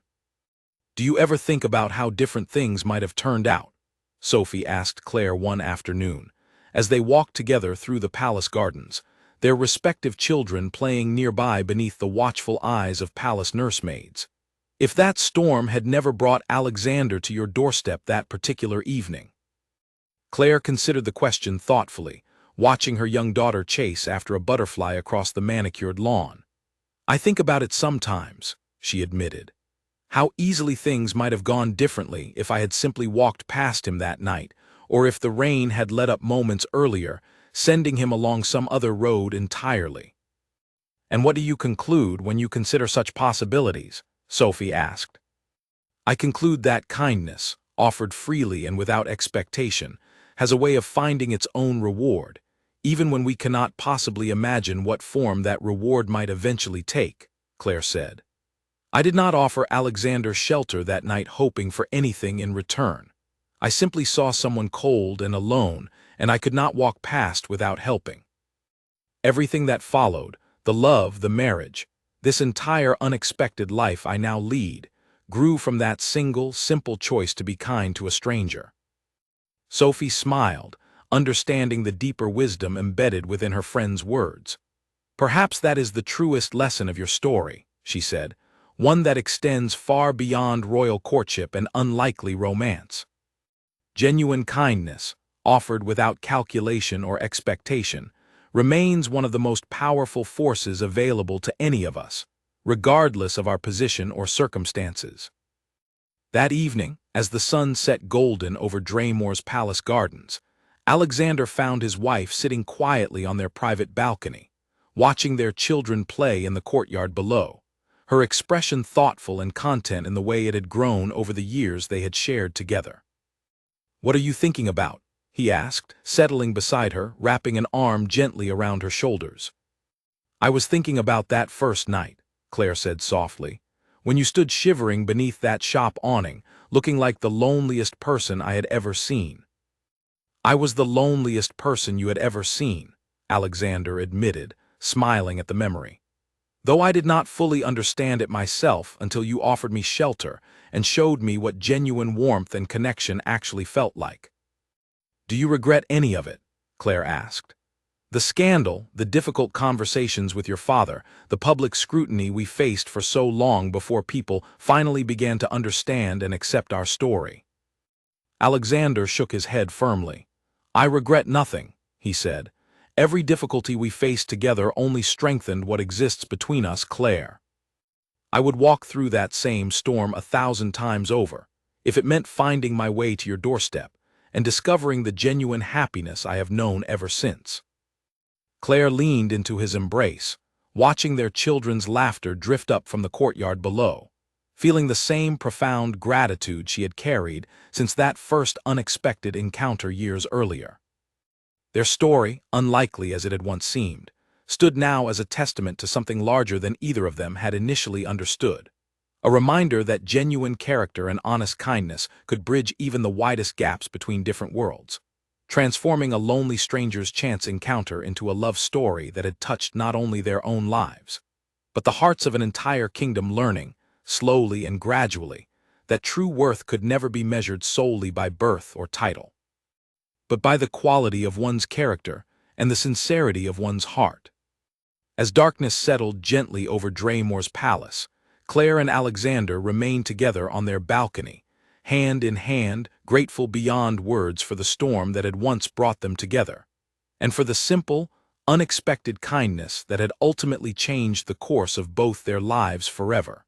"Do you ever think about how different things might have turned out?" Sophie asked Claire one afternoon, as they walked together through the palace gardens, their respective children playing nearby beneath the watchful eyes of palace nursemaids. "If that storm had never brought Alexander to your doorstep that particular evening?" Claire considered the question thoughtfully, watching her young daughter chase after a butterfly across the manicured lawn. "I think about it sometimes," she admitted. "How easily things might have gone differently if I had simply walked past him that night, or if the rain had let up moments earlier, sending him along some other road entirely." "And what do you conclude when you consider such possibilities?" Sophie asked. "I conclude that kindness, offered freely and without expectation, has a way of finding its own reward, even when we cannot possibly imagine what form that reward might eventually take," Claire said. "I did not offer Alexander shelter that night hoping for anything in return. I simply saw someone cold and alone, and I could not walk past without helping. Everything that followed, the love, the marriage, this entire unexpected life I now lead, grew from that single, simple choice to be kind to a stranger." Sophie smiled, understanding the deeper wisdom embedded within her friend's words. "Perhaps that is the truest lesson of your story," she said, "one that extends far beyond royal courtship and unlikely romance. Genuine kindness, offered without calculation or expectation, remains one of the most powerful forces available to any of us, regardless of our position or circumstances." That evening, as the sun set golden over Draymore's palace gardens, Alexander found his wife sitting quietly on their private balcony, watching their children play in the courtyard below, her expression thoughtful and content in the way it had grown over the years they had shared together. "What are you thinking about?" he asked, settling beside her, wrapping an arm gently around her shoulders. "I was thinking about that first night," Claire said softly, "when you stood shivering beneath that shop awning, looking like the loneliest person I had ever seen." "I was the loneliest person you had ever seen," Alexander admitted, smiling at the memory. though I did not fully understand it myself until you offered me shelter and showed me what genuine warmth and connection actually felt like. Do you regret any of it? Claire asked. The scandal, the difficult conversations with your father, the public scrutiny we faced for so long before people finally began to understand and accept our story. Alexander shook his head firmly. I regret nothing, he said. Every difficulty we faced together only strengthened what exists between us, Claire. I would walk through that same storm 1,000 times over, if it meant finding my way to your doorstep and discovering the genuine happiness I have known ever since. Claire leaned into his embrace, watching their children's laughter drift up from the courtyard below, feeling the same profound gratitude she had carried since that first unexpected encounter years earlier. Their story, unlikely as it had once seemed, stood now as a testament to something larger than either of them had initially understood, a reminder that genuine character and honest kindness could bridge even the widest gaps between different worlds, transforming a lonely stranger's chance encounter into a love story that had touched not only their own lives, but the hearts of an entire kingdom, learning, slowly and gradually, that true worth could never be measured solely by birth or title, but by the quality of one's character and the sincerity of one's heart. As darkness settled gently over Draymore's palace, Claire and Alexander remained together on their balcony, hand in hand, grateful beyond words for the storm that had once brought them together, and for the simple, unexpected kindness that had ultimately changed the course of both their lives forever.